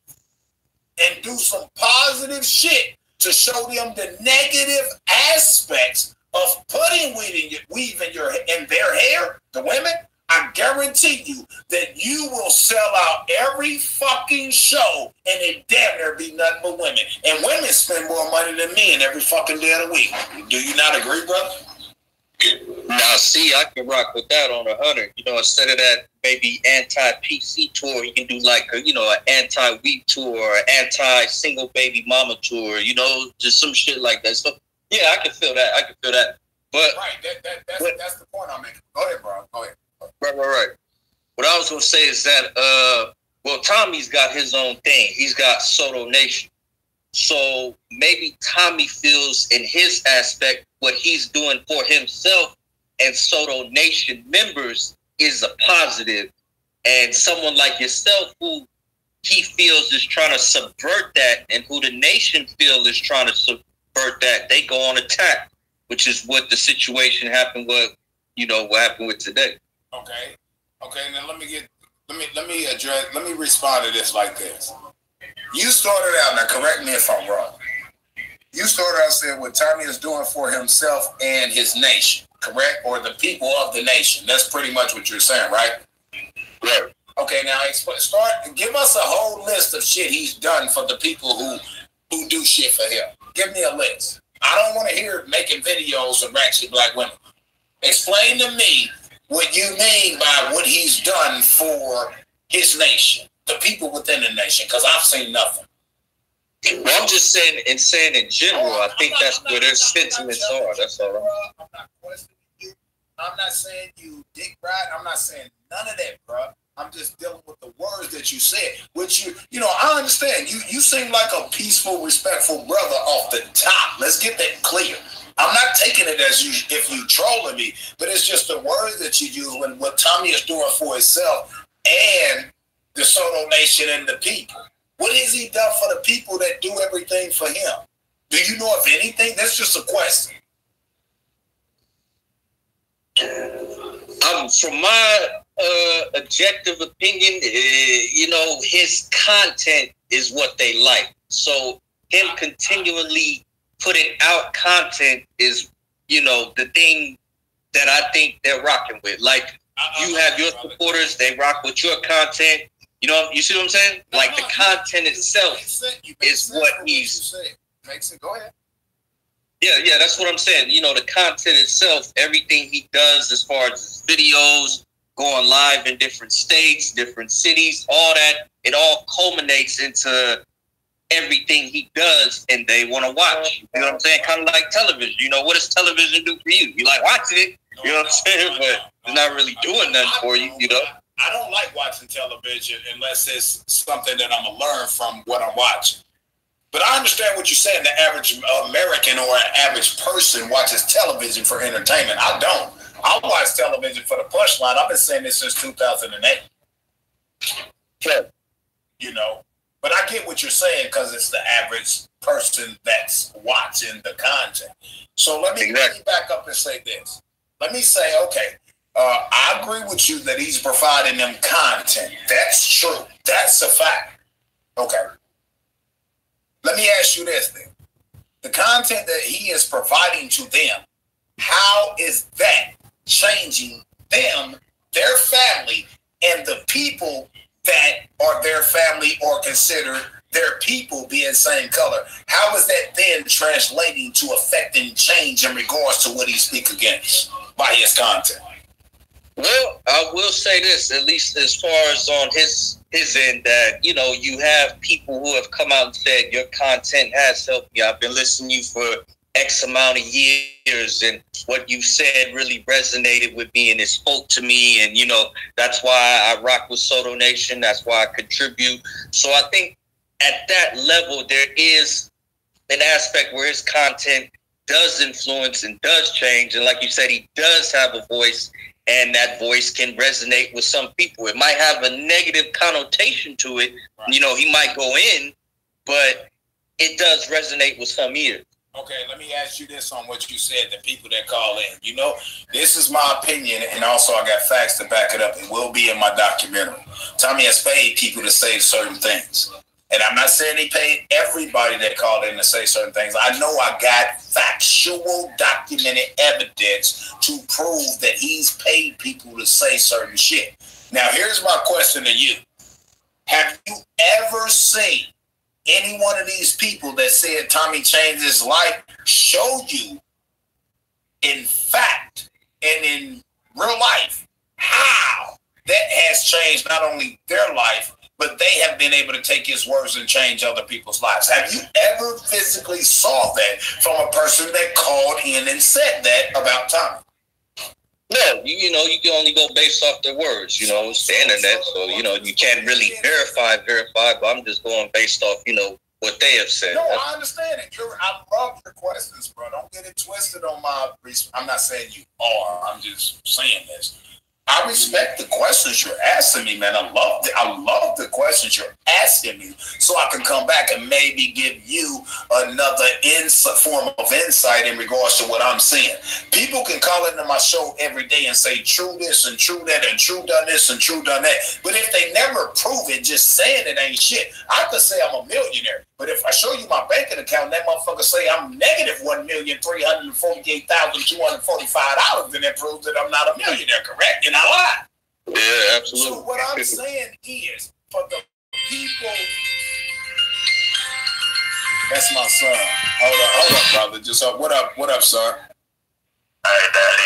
and do some positive shit to show them the negative aspects of putting weave in their hair, the women, I guarantee you that you will sell out every fucking show and it damn near be nothing but women. And women spend more money than men every fucking day of the week. Do you not agree, brother? Now, see, I can rock with that on 100. You know, instead of that maybe anti-PC tour, you can do like an anti-weed tour or anti-single baby mama tour. You know, just some shit like that. So yeah, I can feel that. But right, that's the point I'm making. Go ahead, bro. Go ahead. Right. What I was gonna say is that Tommy's got his own thing. He's got Soto Nation. So maybe Tommy feels in his aspect what he's doing for himself and Soto Nation members is a positive. And someone like yourself who he feels is trying to subvert that and who the nation feels is trying to subvert that, they go on attack. which is what the situation happened with, what happened with today. Okay. Now let me respond to this like this. You started out, now correct me if I'm wrong. You started out saying what Tommy is doing for himself and his nation, correct? Or the people of the nation. That's pretty much what you're saying, right? Right. Okay, now give us a whole list of shit he's done for the people who do shit for him. Give me a list. I don't want to hear making videos of ratchet black women. Explain to me what you mean by what he's done for his nation, the people within the nation, because I've seen nothing. Well, I'm just saying in general, I think that's where their sentiments are. That's all. I'm not questioning you. I'm not saying you dick ride. I'm not saying none of that, bro. I'm just dealing with the words that you said, which I understand. You seem like a peaceful, respectful brother off the top. Let's get that clear. I'm not taking it as if you trolling me, but it's just the words that you use when what Tommy is doing for himself and the Soto Nation and the people. What has he done for the people that do everything for him? Do you know of anything? That's just a question. From my objective opinion, his content is what they like. So him continually putting out content is, the thing that I think they're rocking with. Like, you have your supporters, they rock with your content. You see what I'm saying? Like, the content itself is what he's... Makes it. Go ahead. Yeah, that's what I'm saying. The content itself, everything he does as far as his videos, going live in different states, different cities, all that, it all culminates into everything he does, and they want to watch. You know what I'm saying? Kind of like television. What does television do for you? You like watching it, you know what I'm saying? But it's not really doing nothing for you, I don't like watching television unless it's something that I'm going to learn from what I'm watching. But I understand what you're saying. The average American or an average person watches television for entertainment. I don't. I watch television for the punchline. I've been saying this since 2008. Okay. But I get what you're saying because it's the average person that's watching the content. So let me back up and say this. Let me say, okay, I agree with you that he's providing them content. That's true. That's a fact. Okay. Let me ask you this then. The content that he is providing to them, how is that changing them, their family, and the people that are their family or consider their people being same color? How is that then translating to affecting change in regards to what he speaks against by his content? Well, I will say this, at least as far as on his end, that, you have people who have come out and said, your content has helped me. I've been listening to you for X amount of years, and what you said really resonated with me, and it spoke to me, and, that's why I rock with Soto Nation. That's why I contribute. So I think at that level, there is an aspect where his content does influence and does change. And like you said, he does have a voice, and that voice can resonate with some people. It might have a negative connotation to it. Right. He might go in, but it does resonate with some ears. Okay, let me ask you this on what you said, the people that call in. This is my opinion, and also I got facts to back it up. It will be in my documentary. Tommy has paid people to say certain things. And I'm not saying he paid everybody that called in to say certain things. I know I got factual documented evidence to prove that he's paid people to say certain shit. Now, here's my question to you. Have you ever seen any one of these people that said Tommy changed his life show you in fact and in real life how that has changed not only their life, but they have been able to take his words and change other people's lives? Have you ever physically saw that from a person that called in and said that about Tommy? No, you can only go based off their words, it's the internet, so, you can't really verify, but I'm just going based off, what they have said. No, I understand it. I love your questions, bro. Don't get it twisted on I'm not saying you are, I'm just saying this. I respect the questions you're asking me, man. I love the questions you're asking me, so I can come back and maybe give you another form of insight in regards to what I'm seeing. People can call into my show every day and say true this and true that and true done this and true done that. But if they never prove it, just saying it ain't shit. I could say I'm a millionaire, but if I show you my banking account, that motherfucker say I'm negative $1,348,245, then that proves that I'm not a millionaire, correct? And I lie. Yeah, absolutely. So what I'm saying is, for the people, that's my son. Hold up, brother. Just what up, son? Hey, Daddy.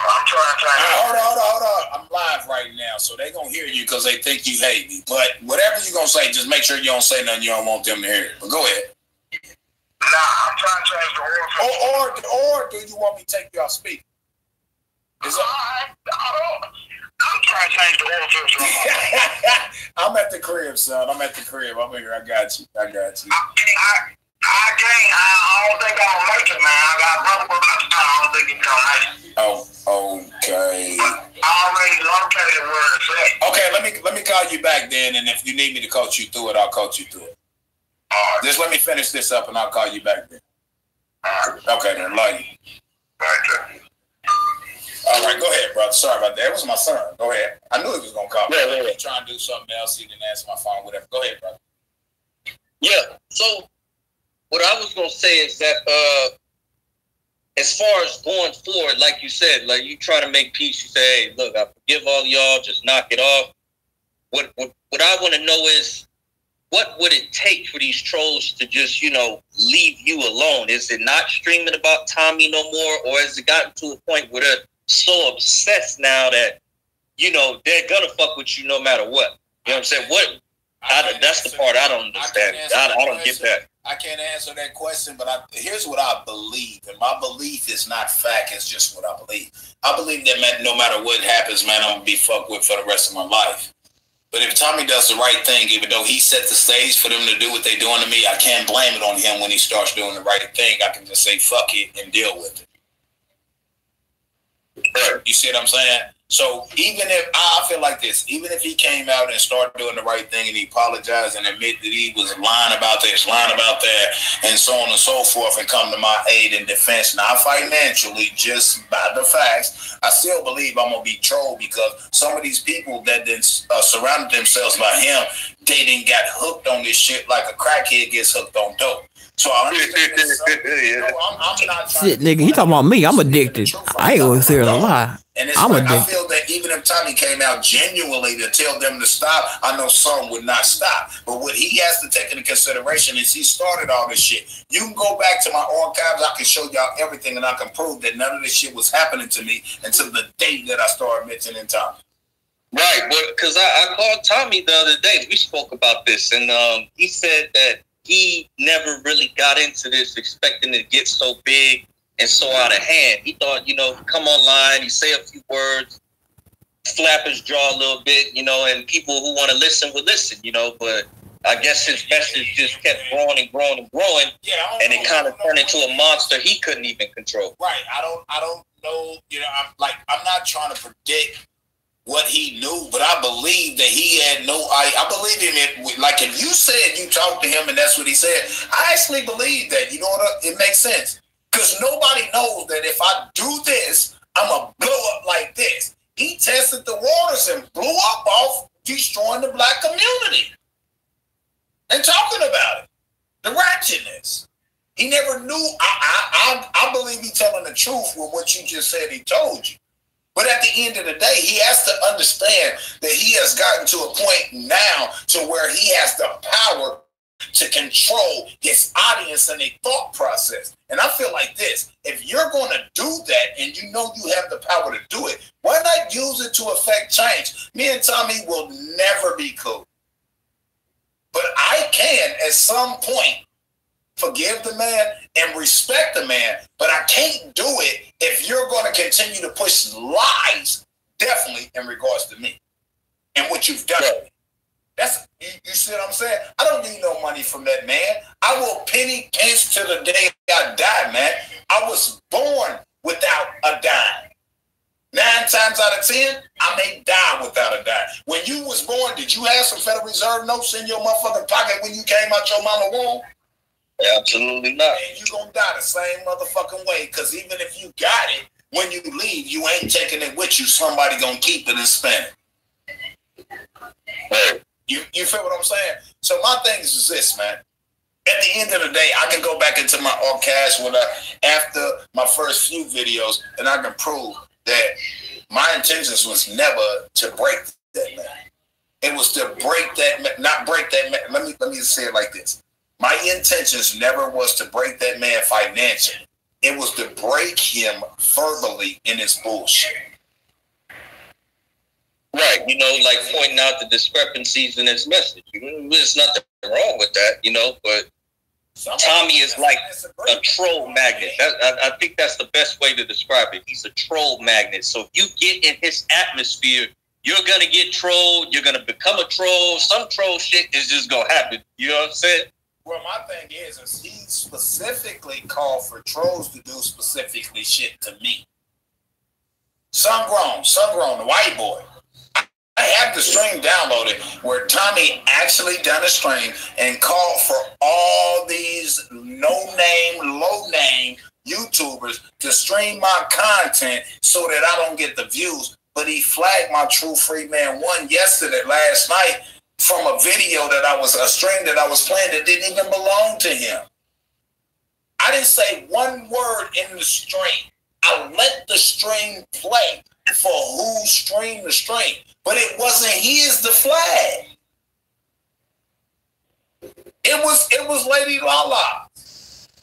I'm trying to. Hold on. I'm live right now, so they gonna hear you because they think you hate me. But whatever you gonna say, just make sure you don't say nothing you don't want them to hear. But go ahead. Nah, I'm trying to change the oil filter. Or do you want me to take you off speaker? I'm trying to change the oil filter. I'm at the crib, son. I'm here. I got you. I don't think I'll make it, man. I got brother, but I don't think he's gonna make it. Oh, okay. I already located where it's at. Okay, let me call you back then, and if you need me to coach you through it, I'll coach you through it. All right. Just let me finish this up, and I'll call you back then. All right. Okay, then. Love you. Right there. All right, go ahead, brother. Sorry about that. It was my son. Go ahead. I knew he was gonna call me. Yeah. Trying to do something else. He didn't answer my phone. Whatever. Go ahead, brother. Yeah. So what I was gonna say is that as far as going forward, like you said, like you try to make peace. You say, hey, look, I forgive all y'all. Just knock it off. What I want to know is, what would it take for these trolls to just, leave you alone? Is it not streaming about Tommy no more, or has it gotten to a point where they're so obsessed now that, they're gonna fuck with you no matter what? You know what I'm saying? That's the part I don't understand. I don't get that. I can't answer that question, but here's what I believe, and my belief is not fact. It's just what I believe. I believe that, man, no matter what happens, man, I'm gonna be fucked with for the rest of my life. But if Tommy does the right thing, even though he set the stage for them to do what they're doing to me, I can't blame it on him when he starts doing the right thing. I can just say fuck it and deal with it. You see what I'm saying? So even if I feel like this, even if he came out and started doing the right thing and he apologized and admit that he was lying about this, lying about that, and so on and so forth, and come to my aid and defense, not financially, just by the facts, I still believe I'm gonna be trolled because some of these people that then surrounded themselves by him, they didn't got hooked on this shit like a crackhead gets hooked on dope. So I understand this. I'm not shit, nigga. You talking about me? I'm addicted. I ain't gonna say a lie. And I'm like, addicted. I feel that even if Tommy came out genuinely to tell them to stop, I know some would not stop. But what he has to take into consideration is he started all this shit. You can go back to my archives. I can show y'all everything, and I can prove that none of this shit was happening to me until the day that I started mentioning Tommy. Right, but because I called Tommy the other day. We spoke about this, and he said that he never really got into this expecting it to get so big and so out of hand. He thought, come online, he say a few words, flap his jaw a little bit, and people who want to listen would listen, but I guess his message just kept growing and growing and growing, and it kind of turned into a monster he couldn't even control. Right. I don't know, I'm not trying to predict what he knew, but I believe that he had I believe him. Like if you said you talked to him and that's what he said, I actually believe that. You know what? It makes sense because nobody knows that if I do this, I'm gonna blow up like this. He tested the waters and blew up off destroying the black community and talking about it, the ratchetness. He never knew. I believe he's telling the truth with what you just said. He told you. But at the end of the day, he has to understand that he has gotten to a point now to where he has the power to control his audience and their thought process. And I feel like this, if you're going to do that and you know you have the power to do it, why not use it to affect change? Me and Tommy will never be cool. But I can, at some point, forgive the man and respect the man, but I can't do it if you're going to continue to push lies, definitely in regards to me and what you've done. You see what I'm saying? I don't need no money from that man. I will penny pinch to the day I die, man. I was born without a dime. 9 times out of 10, I may die without a dime. When you was born, did you have some Federal Reserve notes in your motherfucking pocket when you came out your mama womb? Absolutely not. And you gonna die the same motherfucking way, because even if you got it, when you leave, you ain't taking it with you. Somebody gonna keep it and spend it. Right. You feel what I'm saying? So my thing is this, man. At the end of the day, I can go back into my archives after my first few videos, and I can prove that my intentions was never to break that man. It was to break that, not break that man. Let me say it like this. My intentions never was to break that man financially. It was to break him verbally in his bullshit. Right, like pointing out the discrepancies in his message. There's nothing wrong with that, but Tommy is like a troll magnet. I think that's the best way to describe it. He's a troll magnet. So if you get in his atmosphere, you're going to get trolled. You're going to become a troll. Some troll shit is just going to happen. You know what I'm saying? Well, my thing is he specifically called for trolls to do specifically shit to me. Sungrown, the white boy. I have the stream downloaded where Tommy actually done a stream and called for all these no-name, low-name YouTubers to stream my content so that I don't get the views. But he flagged my True Freeman 1 last night, from a video a stream that I was playing that didn't even belong to him. I didn't say one word in the stream. I let the stream play for who streamed the stream, but it wasn't his to flag. It was Lady Lala.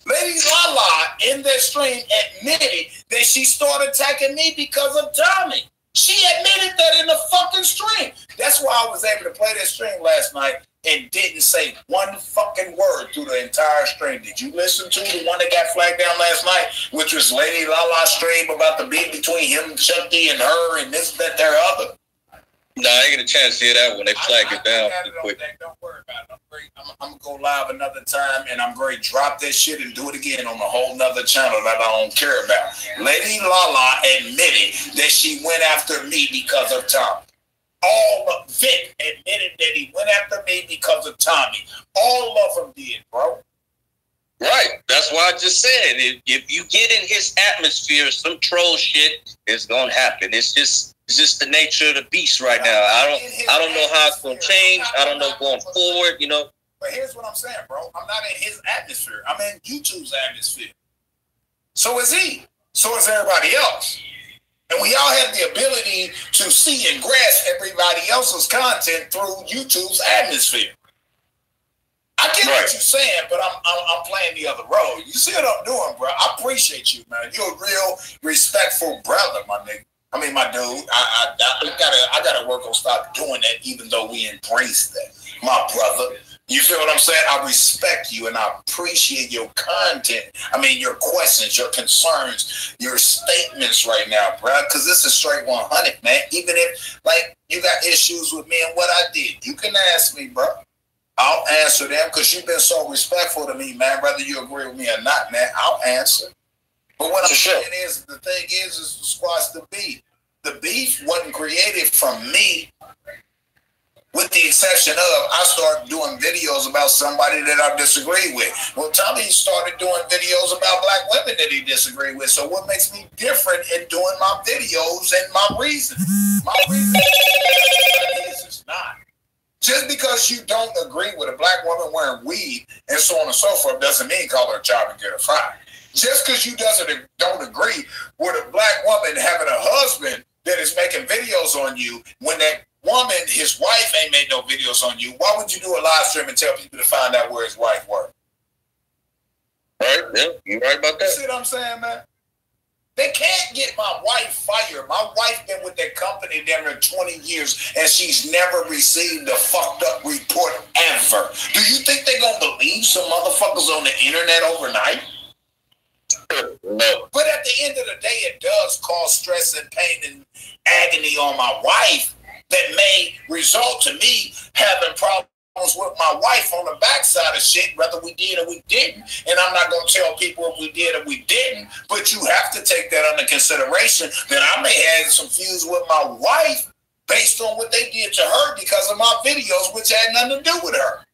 Lady Lala in that stream admitted that she started attacking me because of Tommy. She admitted that in the fucking stream. That's why I was able to play that stream last night and didn't say one fucking word through the entire stream. Did you listen to the one that got flagged down last night, which was Lady Lala's stream about the beef between him, Chucky, and her, and this, that, their other? No, I ain't get a chance to hear that when they flagged it down. Don't worry about it. I'm going to go live another time, and I'm going to drop that shit and do it again on a whole nother channel that I don't care about. Lady Lala admitted that she went after me because of Tommy. All of Vic admitted that he went after me because of Tommy. All of them did, bro. Right. That's why I just said, if you get in his atmosphere, some troll shit is going to happen. It's just the nature of the beast right now. I don't know how it's going to change. I don't know going forward, But here's what I'm saying, bro. I'm not in his atmosphere. I'm in YouTube's atmosphere. So is he. So is everybody else. And we all have the ability to see and grasp everybody else's content through YouTube's atmosphere. I get what you're saying, but I'm playing the other role. You see what I'm doing, bro? I appreciate you, man. You're a real respectful brother, my nigga. I mean, my dude. I gotta work on stop doing that, even though we embrace that, my brother. You feel what I'm saying? I respect you and I appreciate your content. I mean, your questions, your concerns, your statements right now, bro. Because this is straight 100, man. Even if, you got issues with me and what I did, you can ask me, bro. I'll answer them because you've been so respectful to me, man. Whether you agree with me or not, man, I'll answer. But what I'm saying is, the thing is to squash the beef. The beef wasn't created from me. With the exception of, I started doing videos about somebody that I disagree with. Well, Tommy started doing videos about black women that he disagreed with. So what makes me different in doing my videos and my reasons? My reason is not. Just because you don't agree with a black woman wearing weed and so on and so forth doesn't mean call her a job and get her fired. Just because you don't agree with a black woman having a husband that is making videos on you when that woman, his wife, ain't made no videos on you, why would you do a live stream and tell people to find out where his wife worked? Right, yeah, you right about that. You see what I'm saying, man? They can't get my wife fired. My wife been with that company damn near 20 years, and she's never received a fucked up report ever. Do you think they're going to believe some motherfuckers on the internet overnight? No. But at the end of the day, it does cause stress and pain and agony on my wife that may result to me having problems with my wife on the backside of shit, whether we did or we didn't. And I'm not going to tell people if we did or we didn't, but you have to take that under consideration that I may have some feuds with my wife based on what they did to her because of my videos, which had nothing to do with her.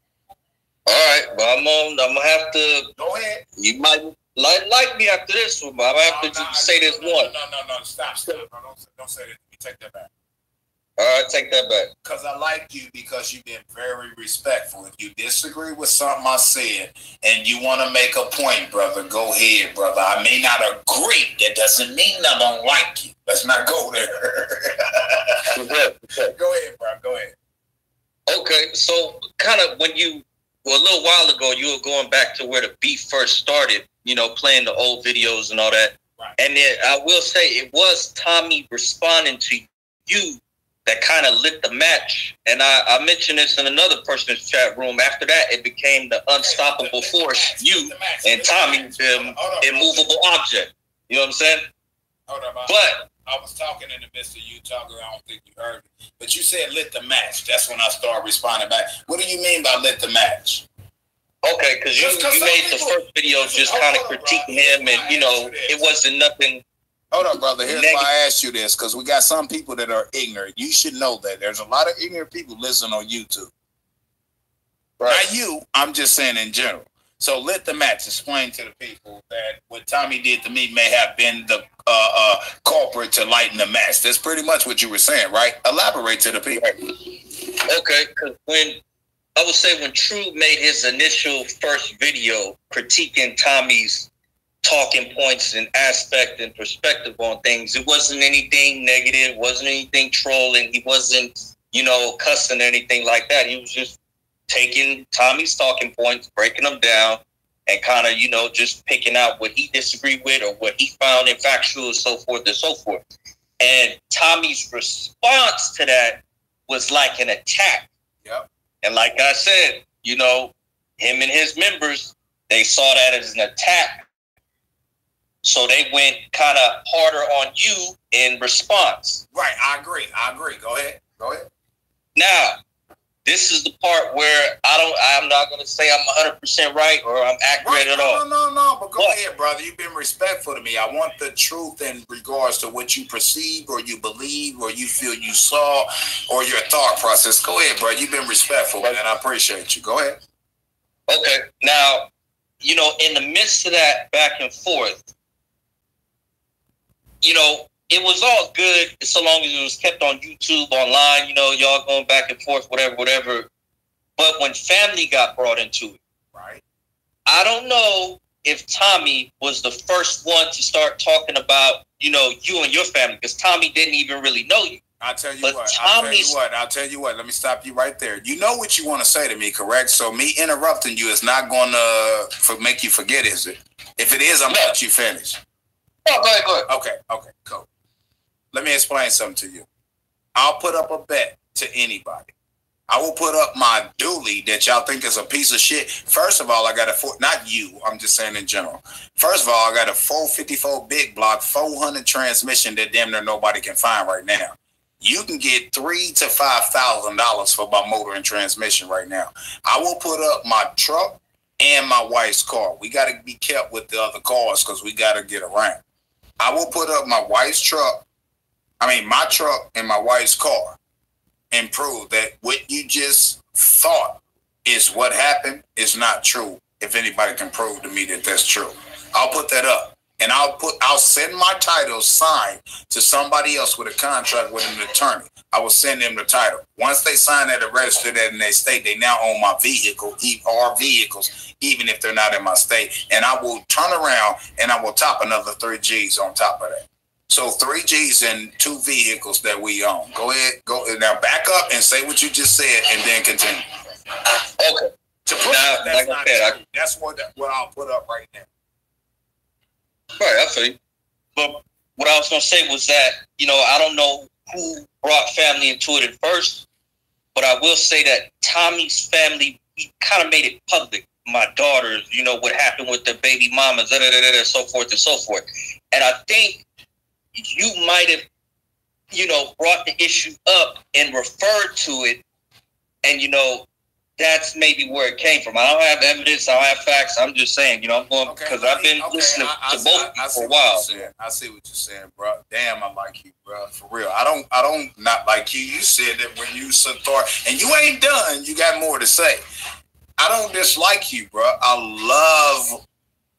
All right, well, I'm gonna have to. Go ahead. You might like me after this one, but I'm gonna have to say this one. No. Stop. Don't say that. Let me take that back. All right, take that back. Because I like you because you've been very respectful. If you disagree with something I said and you want to make a point, brother, go ahead, brother. I may not agree. That doesn't mean I don't like you. Let's not go there. Okay. Go ahead, bro. Go ahead. Okay, so kind of a little while ago, you were going back to where the beef first started, playing the old videos and all that. Right. And then I will say it was Tommy responding to you that kind of lit the match. And I mentioned this in another person's chat room. After that, it became the unstoppable force, you and Tommy, the immovable object. You know what I'm saying? Hold on, but I was talking in the midst of you talking. I don't think you heard me. But you said lit the match. That's when I started responding back. What do you mean by lit the match? Okay, because you made the first video just kind of critiquing him, and, it wasn't nothing. Hold on, brother. Here's why I asked you this, because we got some people that are ignorant. You should know that. There's a lot of ignorant people listening on YouTube. Right. Not you. I'm just saying in general. So lit the match. Explain to the people that what Tommy did to me may have been the culprit to lighten the match. That's pretty much what you were saying, right? Elaborate to the people. Okay, because I would say when True made his initial first video critiquing Tommy's talking points and aspect and perspective on things, it wasn't anything negative, wasn't anything trolling, he wasn't, cussing or anything like that. He was just taking Tommy's talking points, breaking them down, and kind of, just picking out what he disagreed with or what he found infactual and so forth and so forth. And Tommy's response to that was like an attack. Yep. And like I said, him and his members, they saw that as an attack. So they went kind of harder on you in response. Right, I agree. Go ahead. Now, this is the part where I'm not going to say I'm 100% right or I'm accurate at all. No, but go ahead, brother. You've been respectful to me. I want the truth in regards to what you perceive or you believe or you feel you saw or your thought process. Go ahead, bro. You've been respectful, man. I appreciate you. Go ahead. Okay. Now, in the midst of that back and forth, it was all good so long as it was kept on YouTube, online, y'all going back and forth, whatever. But when family got brought into it, right? I don't know if Tommy was the first one to start talking about, you and your family, because Tommy didn't even really know you. I'll tell you what. Let me stop you right there. You know what you want to say to me, correct? So me interrupting you is not going to make you forget, is it? If it is, I'm going to let you finish. Oh, go ahead. Okay, cool. Let me explain something to you. I'll put up a bet to anybody. I will put up my dually that y'all think is a piece of shit. First of all, I got not you, I'm just saying in general. First of all, I got a 454 big block, 400 transmission that damn near nobody can find right now. You can get $3,000 to $5,000 for my motor and transmission right now. I will put up my truck and my wife's car. We got to be kept with the other cars because we got to get around. I will put up my truck and my wife's car and prove that what you just thought is what happened is not true. If anybody can prove to me that that's true, I'll put that up. And I'll send my title signed to somebody else with a contract with an attorney. I will send them the title. Once they sign that and register that in their state, they now own my vehicle, our vehicles, even if they're not in my state. And I will turn around and I will top another 3 G's on top of that. So 3 G's and 2 vehicles that we own. Go ahead. Now back up and say what you just said and then continue. Okay. To put that's not true. That's what I'll put up right now. Right, I see. But what I was going to say was that, I don't know who brought family into it at first, but I will say that Tommy's family, he kind of made it public. My daughters, what happened with the baby mamas, so forth and so forth. And I think you might have, brought the issue up and referred to it and, that's maybe where it came from. I don't have evidence. I don't have facts. I'm just saying, I'm going because I've been listening to both for a while. I see what you're saying, bro. Damn, I like you, bro. For real. I don't not like you. You said that when you thought, and you ain't done. You got more to say. I don't dislike you, bro. I love.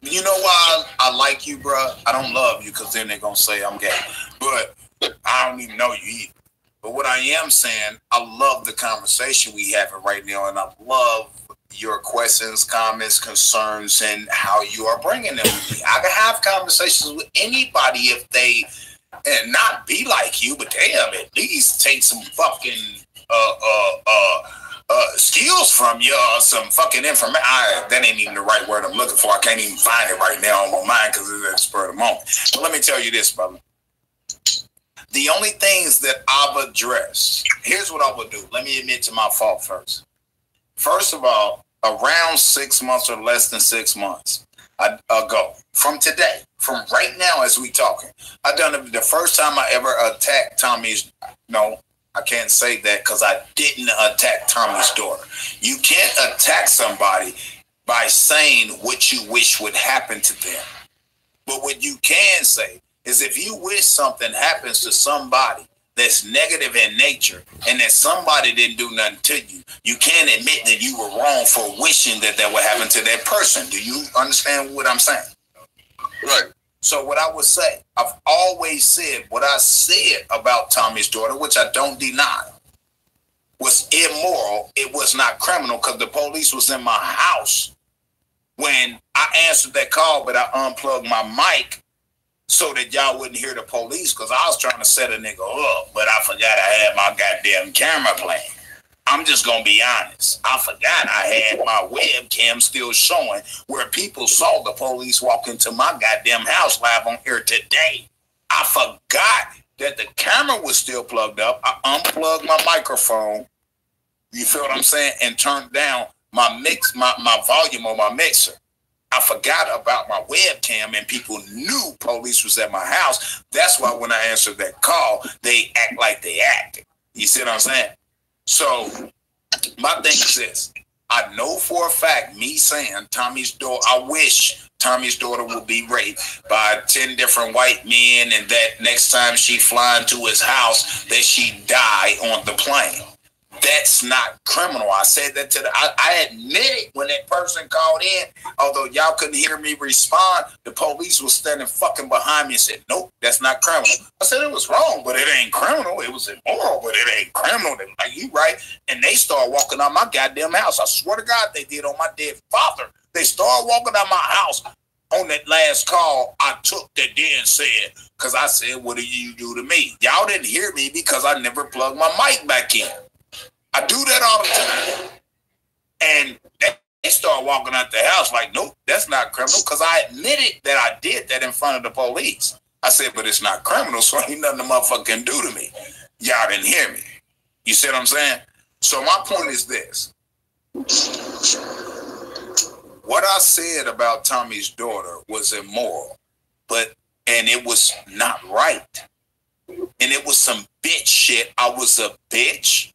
You know why I like you, bro? I don't love you because then they're gonna say I'm gay, but I don't even know you either. But what I am saying, I love the conversation we having right now, and I love your questions, comments, concerns, and how you are bringing them to me. I can have conversations with anybody if they not be like you, but damn, at least take some fucking skills from you, some fucking information. That ain't even the right word I'm looking for. I can't even find it right now on my mind because it's at the spur of the moment. But let me tell you this, brother. The only things that I've addressed, here's what I would do. Let me admit to my fault first. First of all, around 6 months or less than 6 months ago, from today, from right now as we talking, I done it the first time I ever attacked Tommy's, no, I can't say that because I didn't attack Tommy's daughter. You can't attack somebody by saying what you wish would happen to them. But what you can say is if you wish something happens to somebody that's negative in nature and that somebody didn't do nothing to you, you can't admit that you were wrong for wishing that would happen to that person. Do you understand what I'm saying? Right. So what I would say, I've always said what I said about Tommy's daughter, which I don't deny, was immoral. It was not criminal because the police was in my house when I answered that call, but I unplugged my mic so that y'all wouldn't hear the police because I was trying to set a nigga up, but I forgot I had my goddamn camera playing. I'm just going to be honest. I forgot I had my webcam still showing where people saw the police walk into my goddamn house live on here today. I forgot that the camera was still plugged up. I unplugged my microphone, you feel what I'm saying, and turned down my volume on my mixer. I forgot about my webcam and people knew police was at my house. That's why when I answered that call, they act like they acted. You see what I'm saying? So my thing is this. I know for a fact, me saying Tommy's daughter, I wish Tommy's daughter would be raped by 10 different white men and that next time she flying to his house that she die on the plane. That's not criminal. I said that to I admitted when that person called in, although y'all couldn't hear me respond, the police was standing fucking behind me and said, nope, that's not criminal. I said it was wrong, but it ain't criminal. It was immoral, but it ain't criminal. They like, you right. And they started walking out my goddamn house. I swear to God, they did on my dead father. They started walking out my house. On that last call, I took that then said, because I said, what did you do to me? Y'all didn't hear me because I never plugged my mic back in. I do that all the time. And they start walking out the house like, nope, that's not criminal. Because I admitted that I did that in front of the police. I said, but it's not criminal, so ain't nothing the motherfucker can do to me. Y'all didn't hear me. You see what I'm saying? So my point is this. What I said about Tommy's daughter was immoral, and it was not right. And it was some bitch shit. I was a bitch.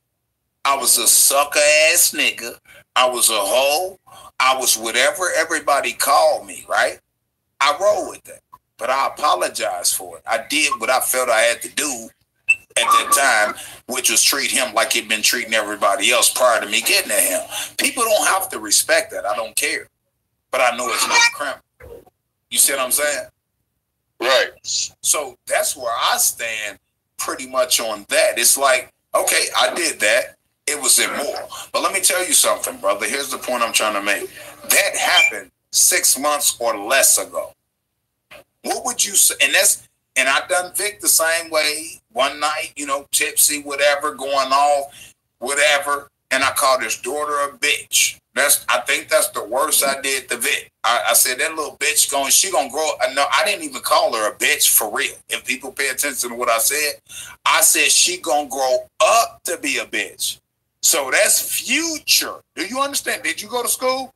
I was a sucker ass nigga. I was a hoe. I was whatever everybody called me, right? I roll with that. But I apologize for it. I did what I felt I had to do at that time, which was treat him like he'd been treating everybody else prior to me getting at him. People don't have to respect that. I don't care. But I know it's not criminal. You see what I'm saying? Right. So that's where I stand pretty much on that. It's like, okay, I did that. It was immoral. But let me tell you something, brother. Here's the point I'm trying to make. That happened 6 months or less ago. What would you say? And I done Vic the same way. One night, tipsy, whatever, going off, whatever. And I called his daughter a bitch. I think that's the worst I did to Vic. I said, that little bitch she gonna grow up. No, I didn't even call her a bitch for real. If people pay attention to what I said she gonna grow up to be a bitch. So that's future. Do you understand? Did you go to school?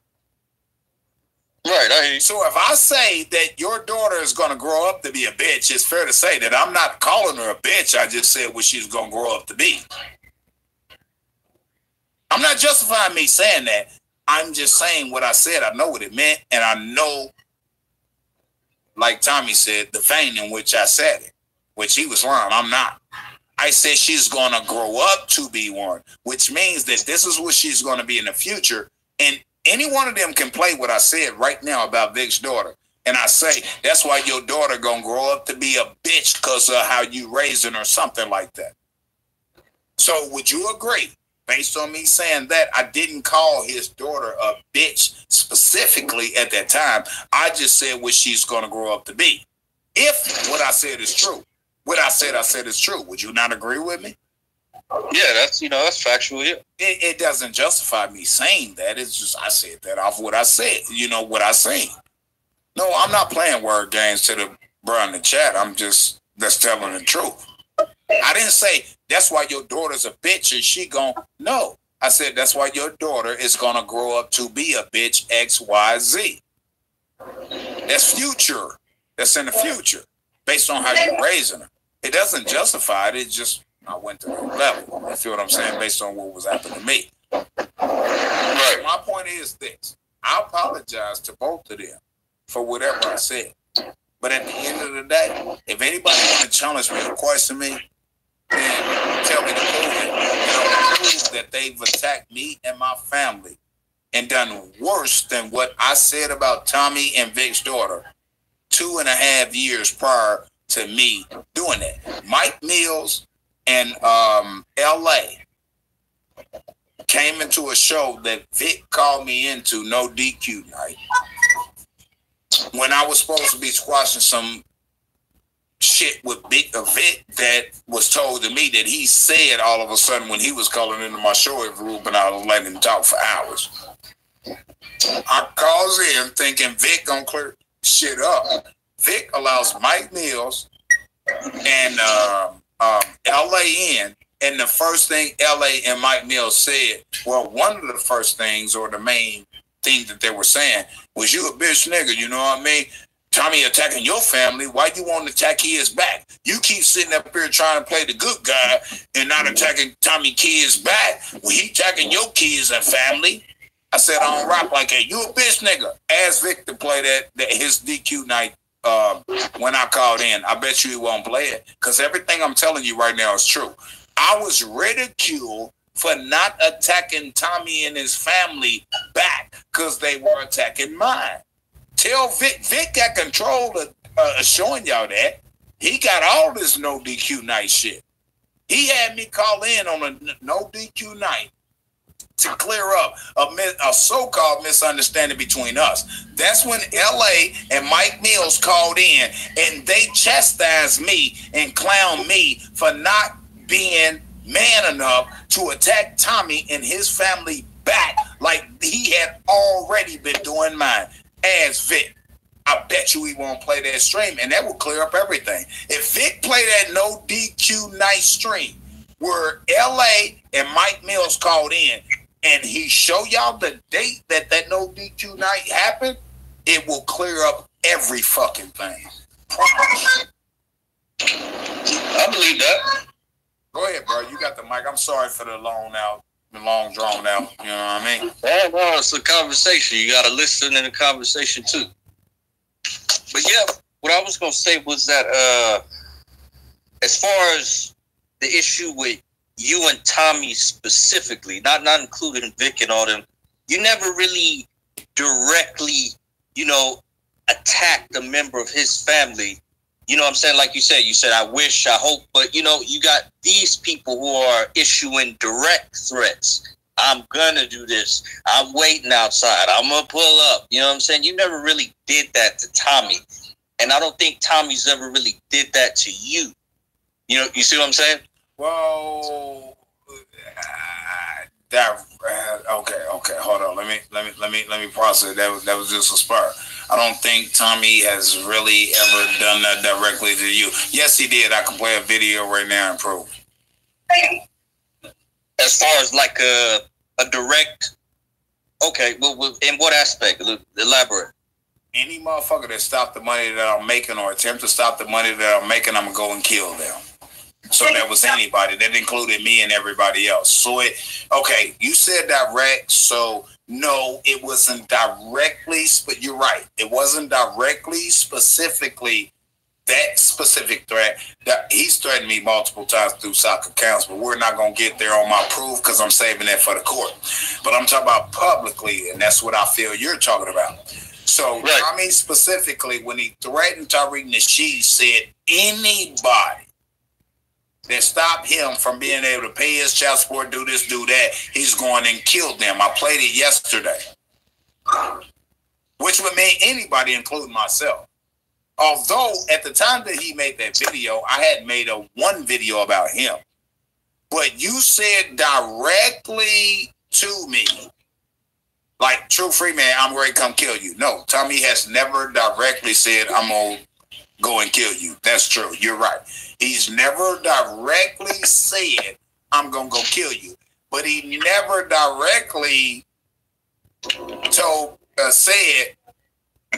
Right, I hear you. So if I say that your daughter is going to grow up to be a bitch, it's fair to say that I'm not calling her a bitch. I just said what she's going to grow up to be. I'm not justifying me saying that. I'm just saying what I said. I know what it meant, and I know, like Tommy said, the vein in which I said it, which he was wrong. I'm not. I said she's going to grow up to be one, which means that this is what she's going to be in the future. And any one of them can play what I said right now about Vic's daughter. And I say, that's why your daughter going to grow up to be a bitch because of how you raising her, something like that. So would you agree, based on me saying that, I didn't call his daughter a bitch specifically at that time. I just said what she's going to grow up to be. If what I said is true, what I said is true. Would you not agree with me? Yeah, that's factual. Yeah. It doesn't justify me saying that. It's just I said that off what I said. You know what I said. No, I'm not playing word games to the bro in the chat. I'm just telling the truth. I didn't say that's why your daughter's a bitch and she gon' no. I said that's why your daughter is gonna grow up to be a bitch XYZ. That's future. That's in the future, based on how you're raising her. It doesn't justify it. It's just I went to that level. You feel what I'm saying? Based on what was happening to me. Right. My point is this: I apologize to both of them for whatever I said. But at the end of the day, if anybody want to challenge me or question me, then tell me to prove it. Prove that they've attacked me and my family and done worse than what I said about Tommy and Vic's daughter 2.5 years prior to me doing that. Mike Mills and LA came into a show that Vic called me into, no DQ night, when I was supposed to be squashing some shit with Vic that was told to me that he said all of a sudden when he was calling into my show every group and I was letting him talk for hours. I calls in thinking Vic gonna clear shit up. Vic allows Mike Mills and LA in, and the first thing LA and Mike Mills said, well, one of the first things or the main thing that they were saying was, you a bitch nigga, you know what I mean? Tommy attacking your family, why you want to attack his back? You keep sitting up here trying to play the good guy and not attacking Tommy kids back when he attacking your kids and family. I said, I don't rock like that. You a bitch nigga. Ask Vic to play that his DQ night when I called in. I bet you he won't play it because everything I'm telling you right now is true. I was ridiculed for not attacking Tommy and his family back because they were attacking mine. Tell Vic got control of showing y'all that. He got all this no DQ night shit. He had me call in on a no DQ night to clear up a so-called misunderstanding between us. That's when LA and Mike Mills called in and they chastised me and clowned me for not being man enough to attack Tommy and his family back like he had already been doing mine. As Vic, I bet you he won't play that stream, and that will clear up everything. If Vic play that no DQ night stream where LA and Mike Mills called in and he show y'all the date that no DQ night happened, it will clear up every fucking thing. Promise. I believe that. Go ahead, bro. You got the mic. I'm sorry for the long drawn out. You know what I mean? Well, it's a conversation. You got to listen in the conversation too. But yeah, what I was going to say was that as far as the issue with you and Tommy specifically, not including Vic and all them, you never really directly, attacked a member of his family. You know what I'm saying? Like you said, I wish, I hope, but you got these people who are issuing direct threats. I'm gonna do this. I'm waiting outside. I'm gonna pull up. You know what I'm saying? You never really did that to Tommy. And I don't think Tommy's ever really did that to you. You see what I'm saying? Well, okay. Hold on. Let me process. That was just a spur. I don't think Tommy has really ever done that directly to you. Yes, he did. I can play a video right now and prove. As far as like a direct, okay. Well, in what aspect? Elaborate. Any motherfucker that stopped the money that I'm making or attempt to stop the money that I'm making, I'm gonna go and kill them. So that was anybody. That included me and everybody else. So okay, you said direct, so no, it wasn't directly, but you're right. It wasn't directly, specifically that specific threat. That he's threatened me multiple times through soccer accounts, but we're not going to get there on my proof because I'm saving that for the court. But I'm talking about publicly, and that's what I feel you're talking about. So, right. Tommy specifically, when he threatened Tariq Nasheed, said anybody that stopped him from being able to pay his child support, do this, do that, he's going and killed them. I played it yesterday, which would mean anybody, including myself. Although at the time that he made that video, I had made one video about him. But you said directly to me, like, True Freeman, I'm ready to come kill you. No, Tommy has never directly said, I'm going to go and kill you. That's true. You're right. He's never directly said, I'm going to go kill you. But he never directly said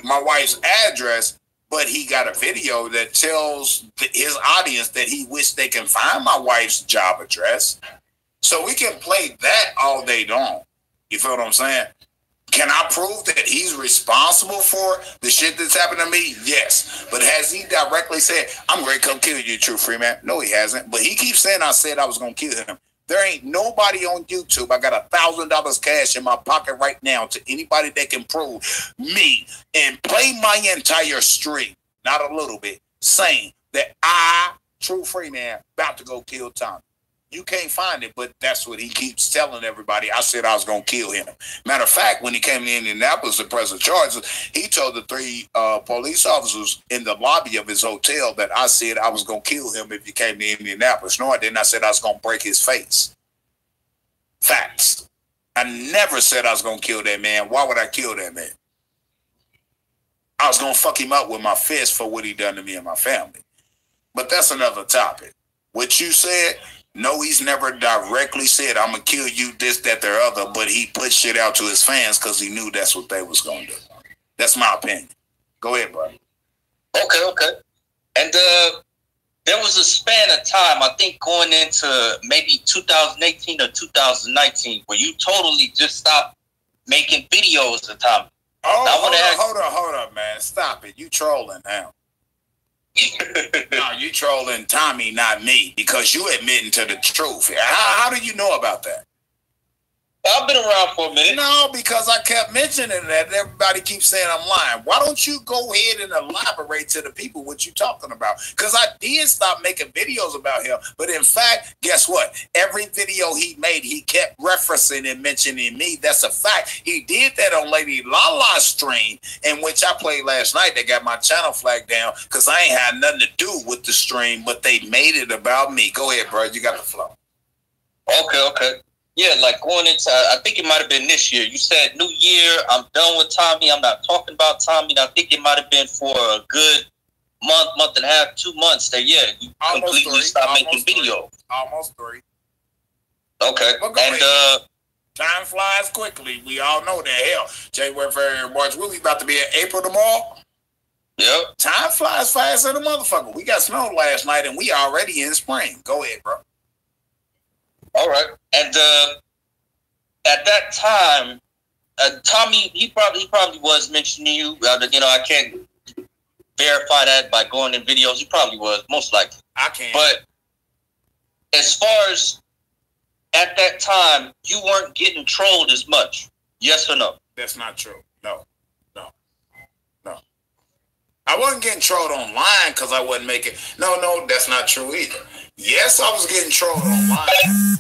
my wife's address, but he got a video that tells his audience that he wished they can find my wife's job address. So we can play that all day long. You feel what I'm saying? Can I prove that he's responsible for the shit that's happened to me? Yes. But has he directly said, I'm ready to come kill you, True Freeman? No, he hasn't. But he keeps saying I said I was going to kill him. There ain't nobody on YouTube. I got $1,000 cash in my pocket right now to anybody that can prove me and play my entire stream, not a little bit, saying that I, True Freeman, about to go kill Tommy. You can't find it, but that's what he keeps telling everybody. I said I was going to kill him. Matter of fact, when he came to Indianapolis to press the charges, he told the 3 police officers in the lobby of his hotel that I said I was going to kill him if he came to Indianapolis. No, I didn't. I said I was going to break his face. Facts. I never said I was going to kill that man. Why would I kill that man? I was going to fuck him up with my fist for what he done to me and my family. But that's another topic. What you said... No, he's never directly said, I'm going to kill you, this, that, the other, but he put shit out to his fans because he knew that's what they was going to do. That's my opinion. Go ahead, bro. Okay. And there was a span of time, I think going into maybe 2018 or 2019, where you totally just stopped making videos of Tommy. Hold up, man. Stop it. You trolling now. No, you trolling Tommy, not me, because you admitting to the truth. How do you know about that? I've been around for a minute. No, because I kept mentioning that. Everybody keeps saying I'm lying. Why don't you go ahead and elaborate to the people what you're talking about? Because I did stop making videos about him. But in fact, guess what? Every video he made, he kept referencing and mentioning me. That's a fact. He did that on Lady Lala's stream, in which I played last night. They got my channel flag down because I ain't had nothing to do with the stream, but they made it about me. Go ahead, bro. You got the flow. Okay. Yeah, like going into, I think it might have been this year. You said New Year, I'm done with Tommy. I'm not talking about Tommy. And I think it might have been for a good month and a half, 2 months that, yeah, you completely stopped making videos. Almost 3. Okay. And time flies quickly. We all know that. Hell, January, February, March. We'll be about to be in April tomorrow. Yep. Time flies fast as a motherfucker. We got snow last night and we already in spring. Go ahead, bro. All right, and at that time, Tommy, he probably was mentioning you. I can't verify that by going in videos. He probably was, most likely. I can't. But as far as at that time, you weren't getting trolled as much. Yes or no? That's not true. No. I wasn't getting trolled online because I wasn't making. No, that's not true either. Yes, I was getting trolled online. I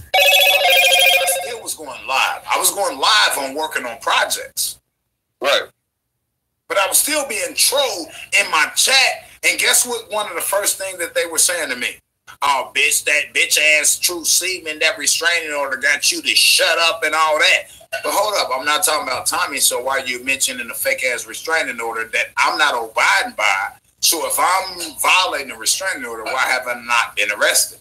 still was going live. I was going live on working on projects. Right. But I was still being trolled in my chat. And guess what? One of the first things that they were saying to me, oh, bitch, that bitch ass True Seaman, that restraining order got you to shut up and all that. But hold up, I'm not talking about Tommy. So why are you mentioning the fake ass restraining order that I'm not abiding by? So if I'm violating a restraining order, why have I not been arrested?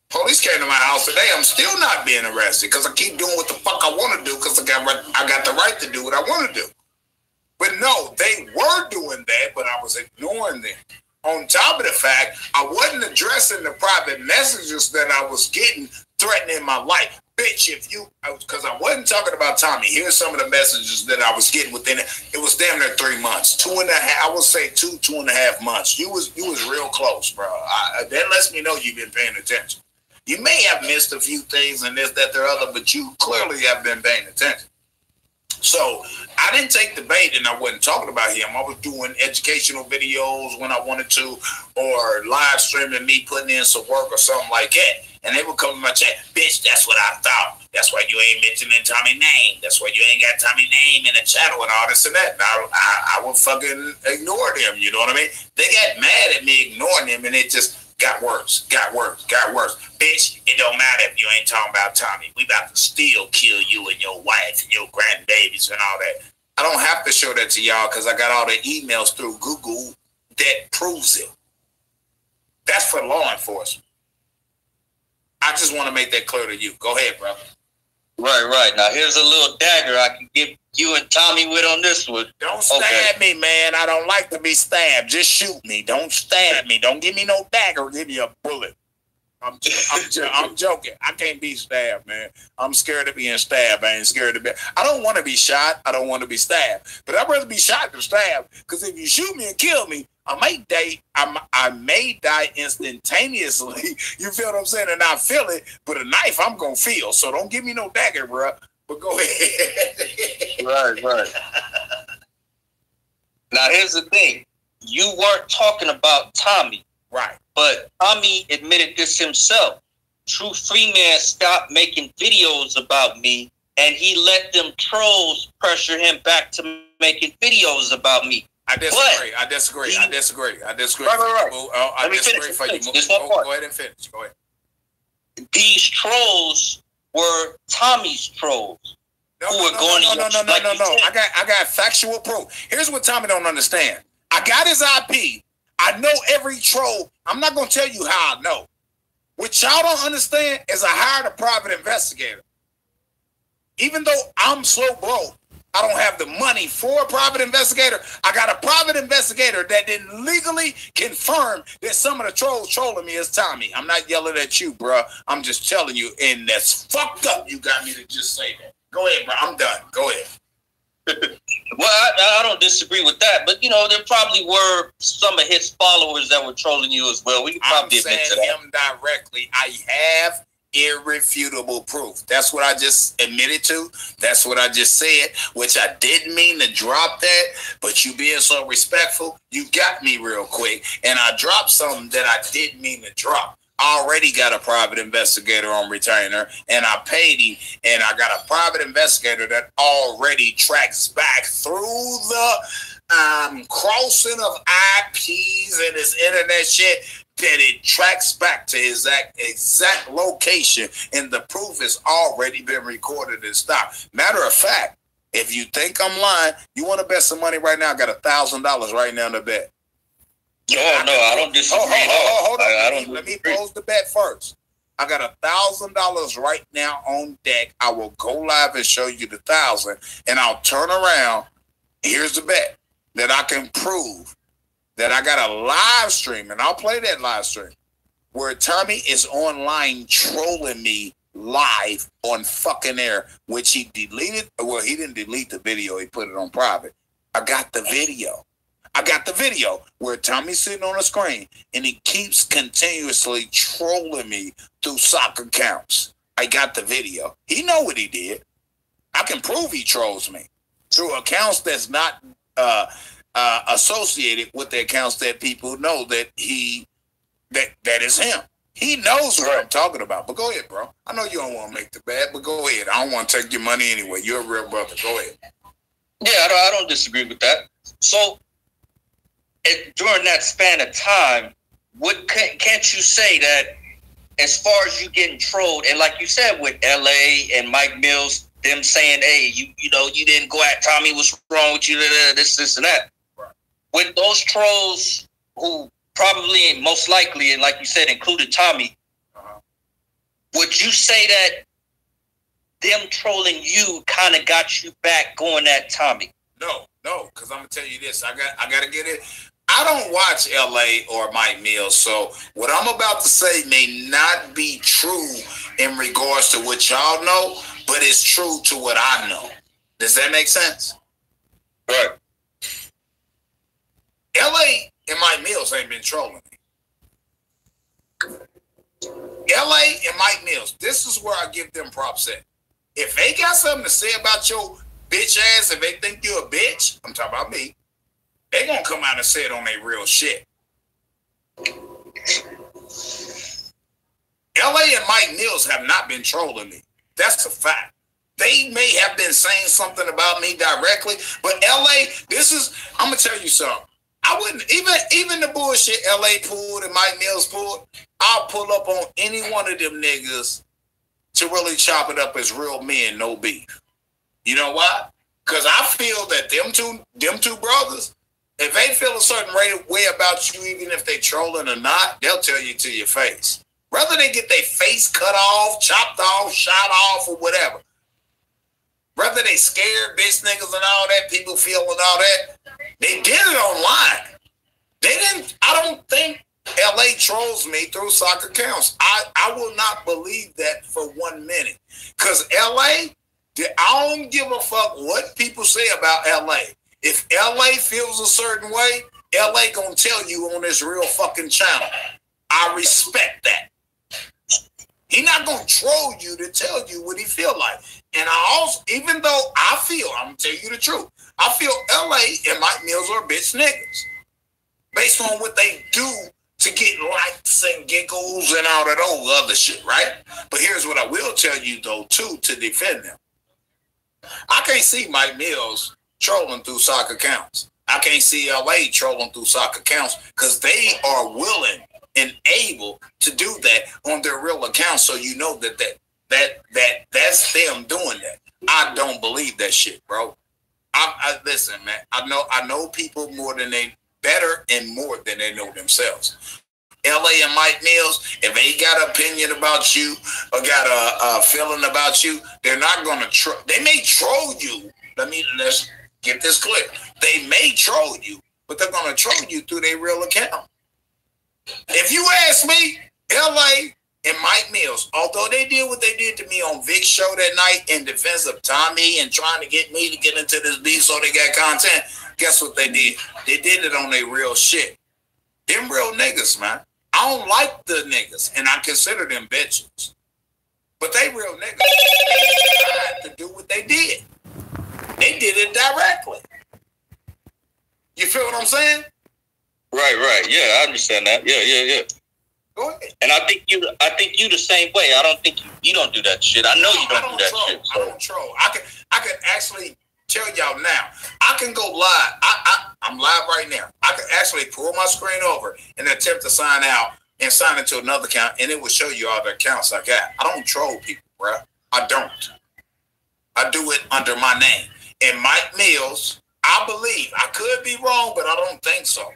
Police came to my house today. I'm still not being arrested because I keep doing what the fuck I want to do because I got the right to do what I want to do. But no, they were doing that, but I was ignoring them. On top of the fact, I wasn't addressing the private messages that I was getting threatening my life. Bitch, because I wasn't talking about Tommy. Here's some of the messages that I was getting within it. It was damn near 3 months, 2.5. I would say 2.5 months. You was real close, bro. That lets me know you've been paying attention. You may have missed a few things and this, that, the other, but you clearly have been paying attention. So I didn't take the bait, and I wasn't talking about him. I was doing educational videos when I wanted to, or live streaming me putting in some work or something like that. And they would come to my chat, bitch, that's what I thought. That's why you ain't mentioning Tommy's name. That's why you ain't got Tommy's name in the channel and all this and that. And I would fucking ignore them, you know what I mean? They got mad at me ignoring them, and it just got worse. Bitch, it don't matter if you ain't talking about Tommy. We about to still kill you and your wife and your grandbabies and all that. I don't have to show that to y'all because I got all the emails through Google that proves it. That's for law enforcement. I just want to make that clear to you. Go ahead, brother. Right. Now, here's a little dagger I can give you and Tommy with on this one. Don't stab me, man. I don't like to be stabbed. Just shoot me. Don't stab me. Don't give me no dagger. Give me a bullet. I'm joking. I can't be stabbed, man. I'm scared of being stabbed. I ain't scared of I don't want to be shot. I don't want to be stabbed. But I'd rather be shot than stabbed. Because if you shoot me and kill me, I may die instantaneously. You feel what I'm saying? And I feel it. But a knife, I'm going to feel. So don't give me no dagger, bro. But go ahead. Right. Now, here's the thing. You weren't talking about Tommy. Right. But Tommy admitted this himself. True Freeman stopped making videos about me, and he let them trolls pressure him back to making videos about me. I disagree. I disagree. Right. I disagree for you. Go ahead and finish. Go ahead. These trolls were Tommy's trolls. No. I got factual proof. Here's what Tommy don't understand. I got his IP. I know every troll. I'm not going to tell you how I know. What y'all don't understand is I hired a private investigator. Even though I'm so broke, I don't have the money for a private investigator. I got a private investigator that didn't legally confirm that some of the trolls trolling me is Tommy. I'm not yelling at you, bro. I'm just telling you, and that's fucked up. You got me to just say that. Go ahead, bro. I'm done. Go ahead. Well, I don't disagree with that, but there probably were some of his followers that were trolling you as well. We can probably admit to that. I'm saying him directly. I have irrefutable proof. That's what I just admitted to. That's what I just said, which I didn't mean to drop that, but you being so respectful, you got me real quick, and I dropped something that I didn't mean to drop. I already got a private investigator on retainer, and I paid him, and I got a private investigator that already tracks back through the crossing of IPs and his internet shit, that it tracks back to his exact location, and the proof has already been recorded and stopped. Matter of fact, if you think I'm lying, you want to bet some money right now, I got $1,000 right now to bet. No, I don't disagree at all. Hold on. Let me pose the bet first. I got $1,000 right now on deck. I will go live and show you the 1,000, and I'll turn around. Here's the bet that I can prove that I got a live stream, and I'll play that live stream where Tommy is online trolling me live on fucking air, which he deleted. Well, he didn't delete the video. He put it on private. I got the video. Where Tommy's sitting on the screen and he keeps continuously trolling me through sock accounts. I got the video. He know what he did. I can prove he trolls me through accounts that's not associated with the accounts that people know that that is him. He knows what I'm talking about. But go ahead, bro. I know you don't want to make the bet, but go ahead. I don't want to take your money anyway. You're a real brother. Go ahead. Yeah, I don't disagree with that. So, during that span of time, can't you say that as far as you getting trolled, and like you said with LA and Mike Mills, them saying, hey, you didn't go at Tommy, what's wrong with you, this and that. Right. With those trolls who probably and most likely, and like you said, included Tommy, would you say that them trolling you kind of got you back going at Tommy? No, because I'm gonna tell you this. I gotta get it. I don't watch LA or Mike Mills, so what I'm about to say may not be true in regards to what y'all know, but it's true to what I know. Does that make sense? Right. LA and Mike Mills ain't been trolling me. LA and Mike Mills, this is where I give them props at. If they got something to say about your bitch ass, if they think you're a bitch, I'm talking about me, they gonna come out and say it on their real shit. LA and Mike Mills have not been trolling me. That's a fact. They may have been saying something about me directly, but LA, I'm gonna tell you something. I wouldn't, even the bullshit LA pulled and Mike Mills pulled, I'll pull up on any one of them niggas to really chop it up as real men, no beef. You know why? Because I feel that them two brothers, if they feel a certain way about you, even if they trolling or not, they'll tell you to your face. Whether they get their face cut off, chopped off, shot off, or whatever. Whether they scared bitch niggas and all that, people feeling all that, they did it online. I don't think LA trolls me through soccer accounts. I will not believe that for 1 minute. Because LA, I don't give a fuck what people say about LA. If LA feels a certain way, LA gonna tell you on this real fucking channel. I respect that. He not gonna troll you to tell you what he feel like. And I also, even though I'm gonna tell you the truth, I feel LA and Mike Mills are bitch niggas. Based on what they do to get likes and giggles and all that old other shit, right? But here's what I will tell you though, too, to defend them. I can't see Mike Mills trolling through soccer accounts. I can't see LA trolling through soccer accounts because they are willing and able to do that on their real accounts. So you know that's them doing that. I don't believe that shit, bro. I listen, man. I know people better and more than they know themselves. LA and Mike Mills, if they got an opinion about you or got a feeling about you, they're not going to they may troll you. Let's get this clear. They may troll you, but they're going to troll you through their real account. If you ask me, LA and Mike Mills, although they did what they did to me on Vic's show that night in defense of Tommy and trying to get me to get into this beef so they got content, guess what they did? They did it on their real shit. Them real niggas, man. I don't like the niggas, and I consider them bitches. But they real niggas. They tried to do what they did. They did it directly. You feel what I'm saying? Right. Yeah, I understand that. Yeah. Go ahead. And I think you the same way. I don't think you don't do that shit. I know you don't do that troll. shit. So. I don't troll. I can actually tell y'all now. I can go live. I'm live right now. I can actually pull my screen over and attempt to sign out and sign into another account, and it will show you all the accounts I got. I don't troll people, bro. I don't. I do it under my name. And Mike Mills, I believe, I could be wrong, but I don't think so.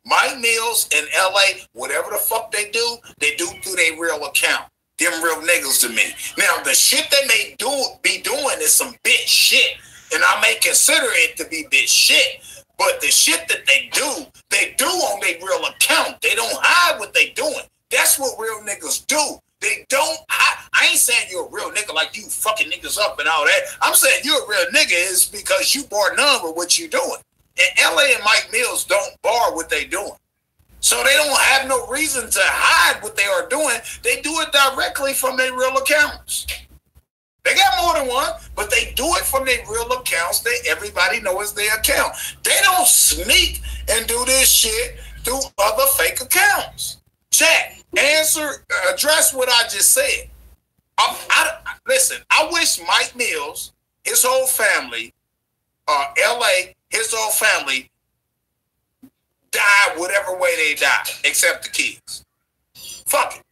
Mike Mills in LA, whatever the fuck they do through their real account. Them real niggas to me. Now, the shit they may be doing is some bitch shit, and I may consider it to be bitch shit, but the shit that they do on their real account. They don't hide what they doing. That's what real niggas do. They don't hide. I ain't saying you're a real nigga like you fucking niggas up and all that. I'm saying you're a real nigga is because you bar none with what you doing. And LA and Mike Mills don't bar what they doing. So they don't have no reason to hide what they are doing. They do it directly from their real accounts. They got more than one, but they do it from their real accounts that everybody knows their account. They don't sneak and do this shit through other fake accounts. Chat, address what I just said. Listen, I wish Mike Mills, his whole family, LA, his whole family, die whatever way they die, except the kids. Fuck it.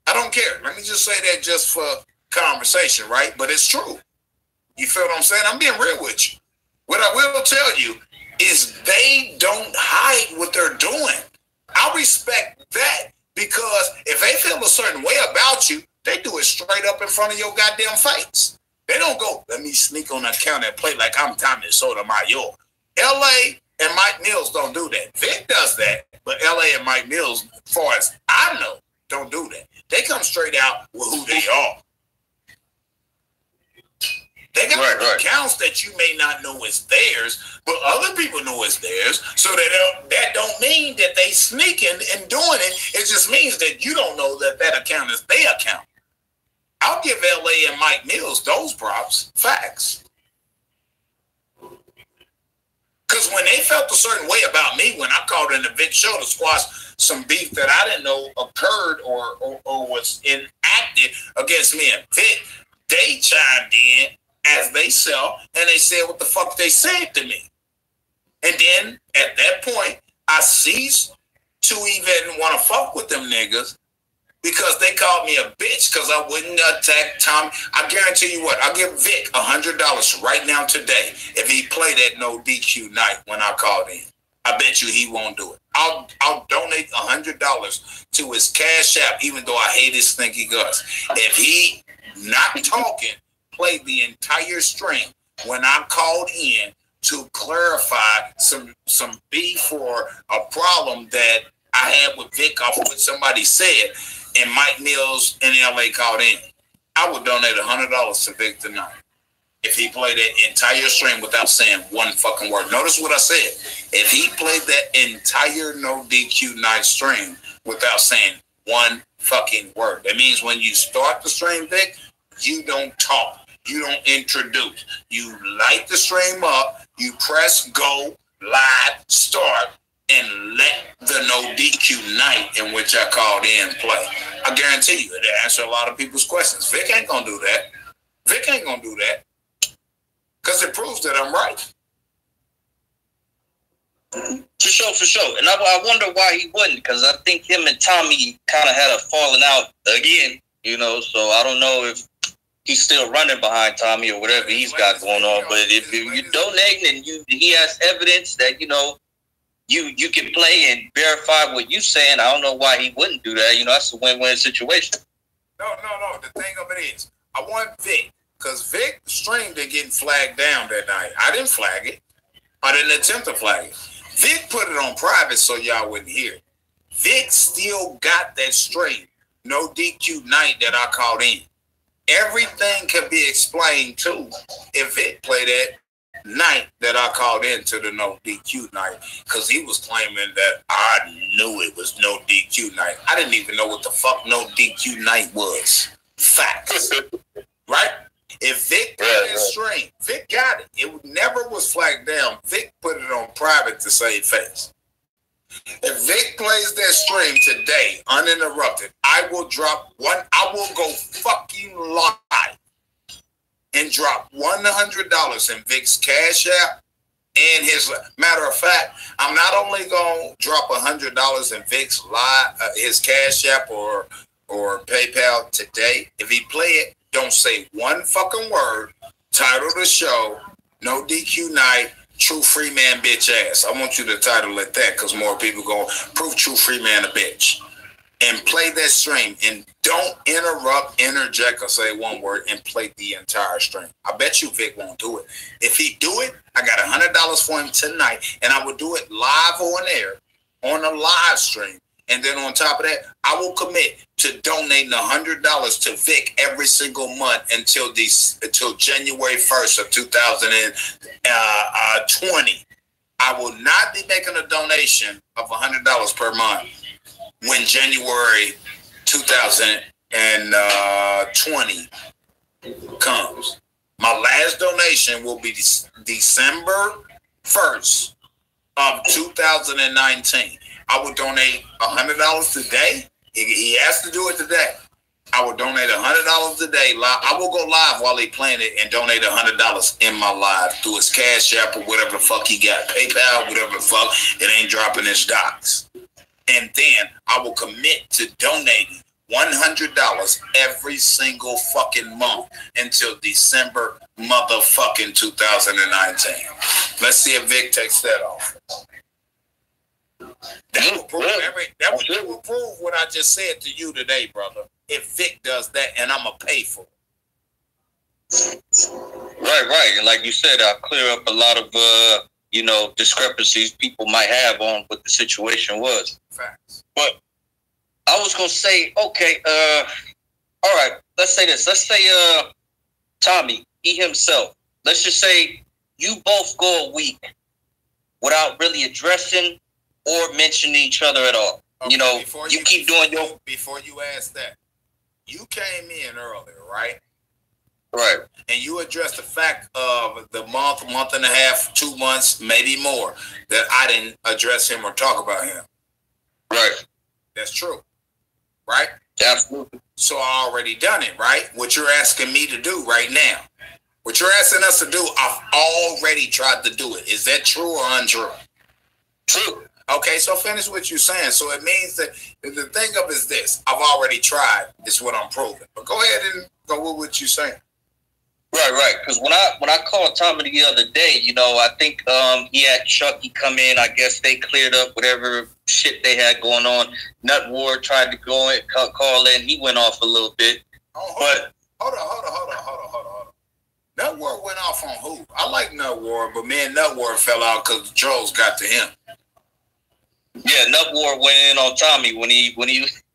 I don't care. Let me just say that just for conversation, right? But it's true. You feel what I'm saying? I'm being real with you. What I will tell you is they don't hide what they're doing. I respect that because if they feel a certain way about you, they do it straight up in front of your goddamn face. They don't go, let me sneak on that account and play like I'm Tommy Sotomayor. LA And Mike Mills don't do that. Vic does that, but LA and Mike Mills, as far as I know, don't do that. They come straight out with who they are. They got accounts that you may not know is theirs, but other people know it's theirs. So that don't mean that they sneaking and doing it. It just means that you don't know that that account is their account. I'll give LA and Mike Mills those props. Facts. Because when they felt a certain way about me when I called in the Vic show to squash some beef that I didn't know occurred or was enacted against me and Vic, they chimed in as they sell, and they said what the fuck they said to me. And then at that point, I ceased to even want to fuck with them niggas because they called me a bitch because I wouldn't attack Tommy. I guarantee you what, I'll give Vic $100 right now today if he played that no DQ night when I called in. I bet you he won't do it. I'll donate $100 to his Cash App, even though I hate his stinky guts. If he not talking, played the entire stream when I called in to clarify some beef or a problem that I had with Vic off what somebody said, and Mike Mills in LA called in, I would donate $100 to Vic tonight if he played that entire stream without saying one fucking word. Notice what I said. If he played that entire no DQ night stream without saying one fucking word, that means when you start the stream, Vic, you don't talk. You don't introduce. You light the stream up, you press go, live, start, and let the no DQ night in which I called in play. I guarantee you, it'll answer a lot of people's questions. Vic ain't gonna do that. Vic ain't gonna do that. Because it proves that I'm right. For sure. And I wonder why he wouldn't, because I think him and Tommy kind of had a falling out again, so I don't know if he's still running behind Tommy or whatever he's got going on. But if you're donating and he has evidence that, you can play and verify what you're saying, I don't know why he wouldn't do that. That's a win-win situation. No. The thing of it is, I want Vic, because Vic streamed and getting flagged down that night. I didn't flag it. I didn't attempt to flag it. Vic put it on private so y'all wouldn't hear it. Vic still got that stream, no DQ night that I called in. Everything can be explained too if Vic played that night that I called into the no DQ night, because he was claiming that I knew it was no DQ night. I didn't even know what the fuck no DQ night was. Facts. Right? If Vic got his stream, Vic got it. It never was flagged down. Vic put it on private to save face. If Vic plays that stream today, uninterrupted, I will go fucking live and drop $100 in Vic's Cash App and his. Matter of fact, I'm not only going to drop $100 in Vic's his Cash App or PayPal today. If he play it, don't say one fucking word. Title the show, no DQ night. True Freeman bitch ass. I want you to title it that because more people go prove True Freeman a bitch. And play that stream and don't interject or say one word and play the entire stream. I bet you Vic won't do it. If he do it, I got $100 for him tonight, and I will do it live on air on a live stream. And then on top of that, I will commit to donating $100 to Vic every single month until January 1st of 2020. I will not be making a donation of $100 per month when January 2020 comes. My last donation will be December 1st of 2019. I would donate $100 today. He has to do it today. I would donate $100 today. I will go live while he playing it and donate $100 in my live through his Cash App or whatever the fuck he got, PayPal, whatever the fuck. It ain't dropping his docs. And then I will commit to donating $100 every single fucking month until December motherfucking 2019. Let's see if Vic takes that off. That will prove what I just said to you today, brother. If Vic does that, and I'm going to pay for it. Right. And like you said, I'll clear up a lot of discrepancies people might have on what the situation was. Facts. But I was gonna say, okay, all right, let's say this. Let's say Tommy, he himself, let's just say you both go a week without really addressing or mentioning each other at all. Okay, you keep doing your... Before you ask that, you came in earlier, right? Right. And you addressed the fact of the month and a half, 2 months, maybe more, that I didn't address him or talk about him. Right. That's true. Right? Absolutely. So I already done it, right? What you're asking me to do right now. What you're asking us to do, I've already tried to do it. Is that true or untrue? True. Okay, so finish what you're saying. So it means that the thing of is this. I've already tried. It's what I'm proving. But go ahead and go with what you're saying. Right. Because when I called Tommy the other day, I think he had Chucky come in. I guess they cleared up whatever shit they had going on. Nut Ward tried to go in, call in. He went off a little bit. Hold on. Nut Ward went off on who? I like Nut Ward, but me and Nut Ward fell out because the trolls got to him. Yeah, Nut Ward went in on Tommy when he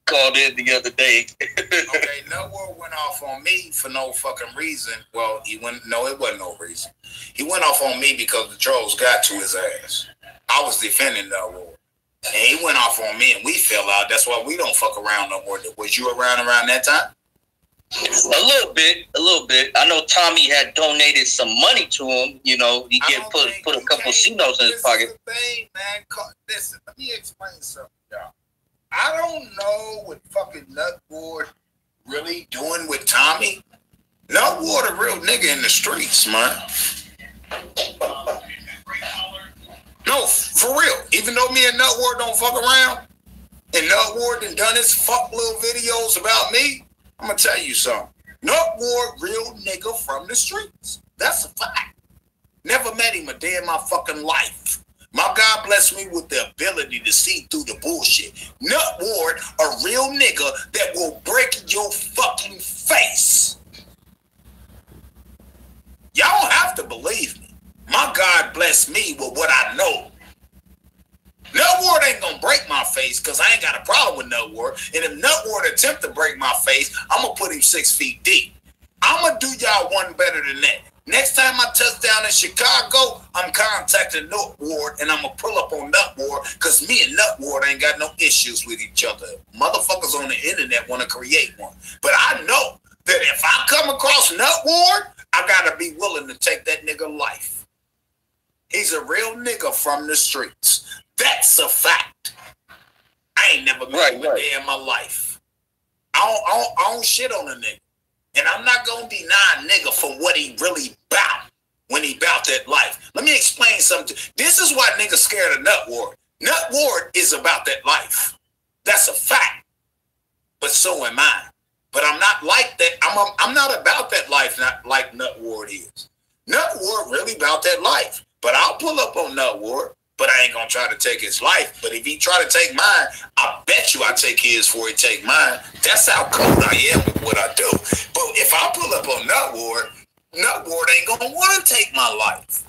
called in the other day. Okay, Nut Ward went off on me for no fucking reason. Well, it wasn't no reason. He went off on me because the trolls got to his ass. I was defending Nut Ward. And he went off on me and we fell out. That's why we don't fuck around no more. Was you around that time? A little bit. I know Tommy had donated some money to him. He put a couple C-notes in his pocket. This is the thing, man. Listen, let me explain something, y'all. I don't know what fucking Nut Ward really doing with Tommy. Nut Ward a real nigga in the streets, man. No, for real. Even though me and Nut Ward don't fuck around, and Nut Ward done his fuck little videos about me, I'm gonna tell you something. Nut Ward, real nigga from the streets. That's a fact. Never met him a day in my fucking life. My God bless me with the ability to see through the bullshit. Nut Ward, a real nigga that will break your fucking face. Y'all don't have to believe me. My God bless me with what I know. Nut Ward ain't gonna break my face because I ain't got a problem with Nut Ward. And if Nut Ward attempt to break my face, I'm gonna put him 6 feet deep. I'm gonna do y'all one better than that. Next time I touch down in Chicago, I'm contacting Nut Ward and I'm gonna pull up on Nut Ward because me and Nut Ward ain't got no issues with each other. Motherfuckers on the internet want to create one. But I know that if I come across Nut Ward, I gotta be willing to take that nigga life. He's a real nigga from the streets. That's a fact. I ain't never met him a day in my life. I don't shit on a nigga. And I'm not going to deny a nigga for what he really bout when he bout that life. Let me explain something. This is why niggas scared of Nut Ward. Nut Ward is about that life. That's a fact. But so am I. But I'm not like that. I'm not about that life not like Nut Ward is. Nut Ward really about that life. But I'll pull up on Nut Ward. But I ain't gonna try to take his life. But if he try to take mine, I bet you I take his before he take mine. That's how cold I am with what I do. But if I pull up on Nut Ward ain't gonna want to take my life.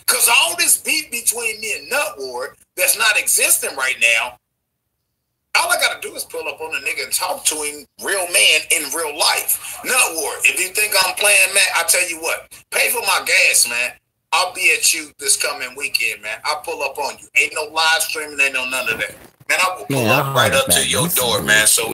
Cause all this beef between me and Nut Ward that's not existing right now, all I gotta do is pull up on a nigga and talk to him, real man in real life. Nut Ward, if you think I'm playing, man, I tell you what, pay for my gas, man. I'll be at you this coming weekend, man. I'll pull up on you. Ain't no live streaming, ain't no none of that. Man, I will pull up right up to your door, man. So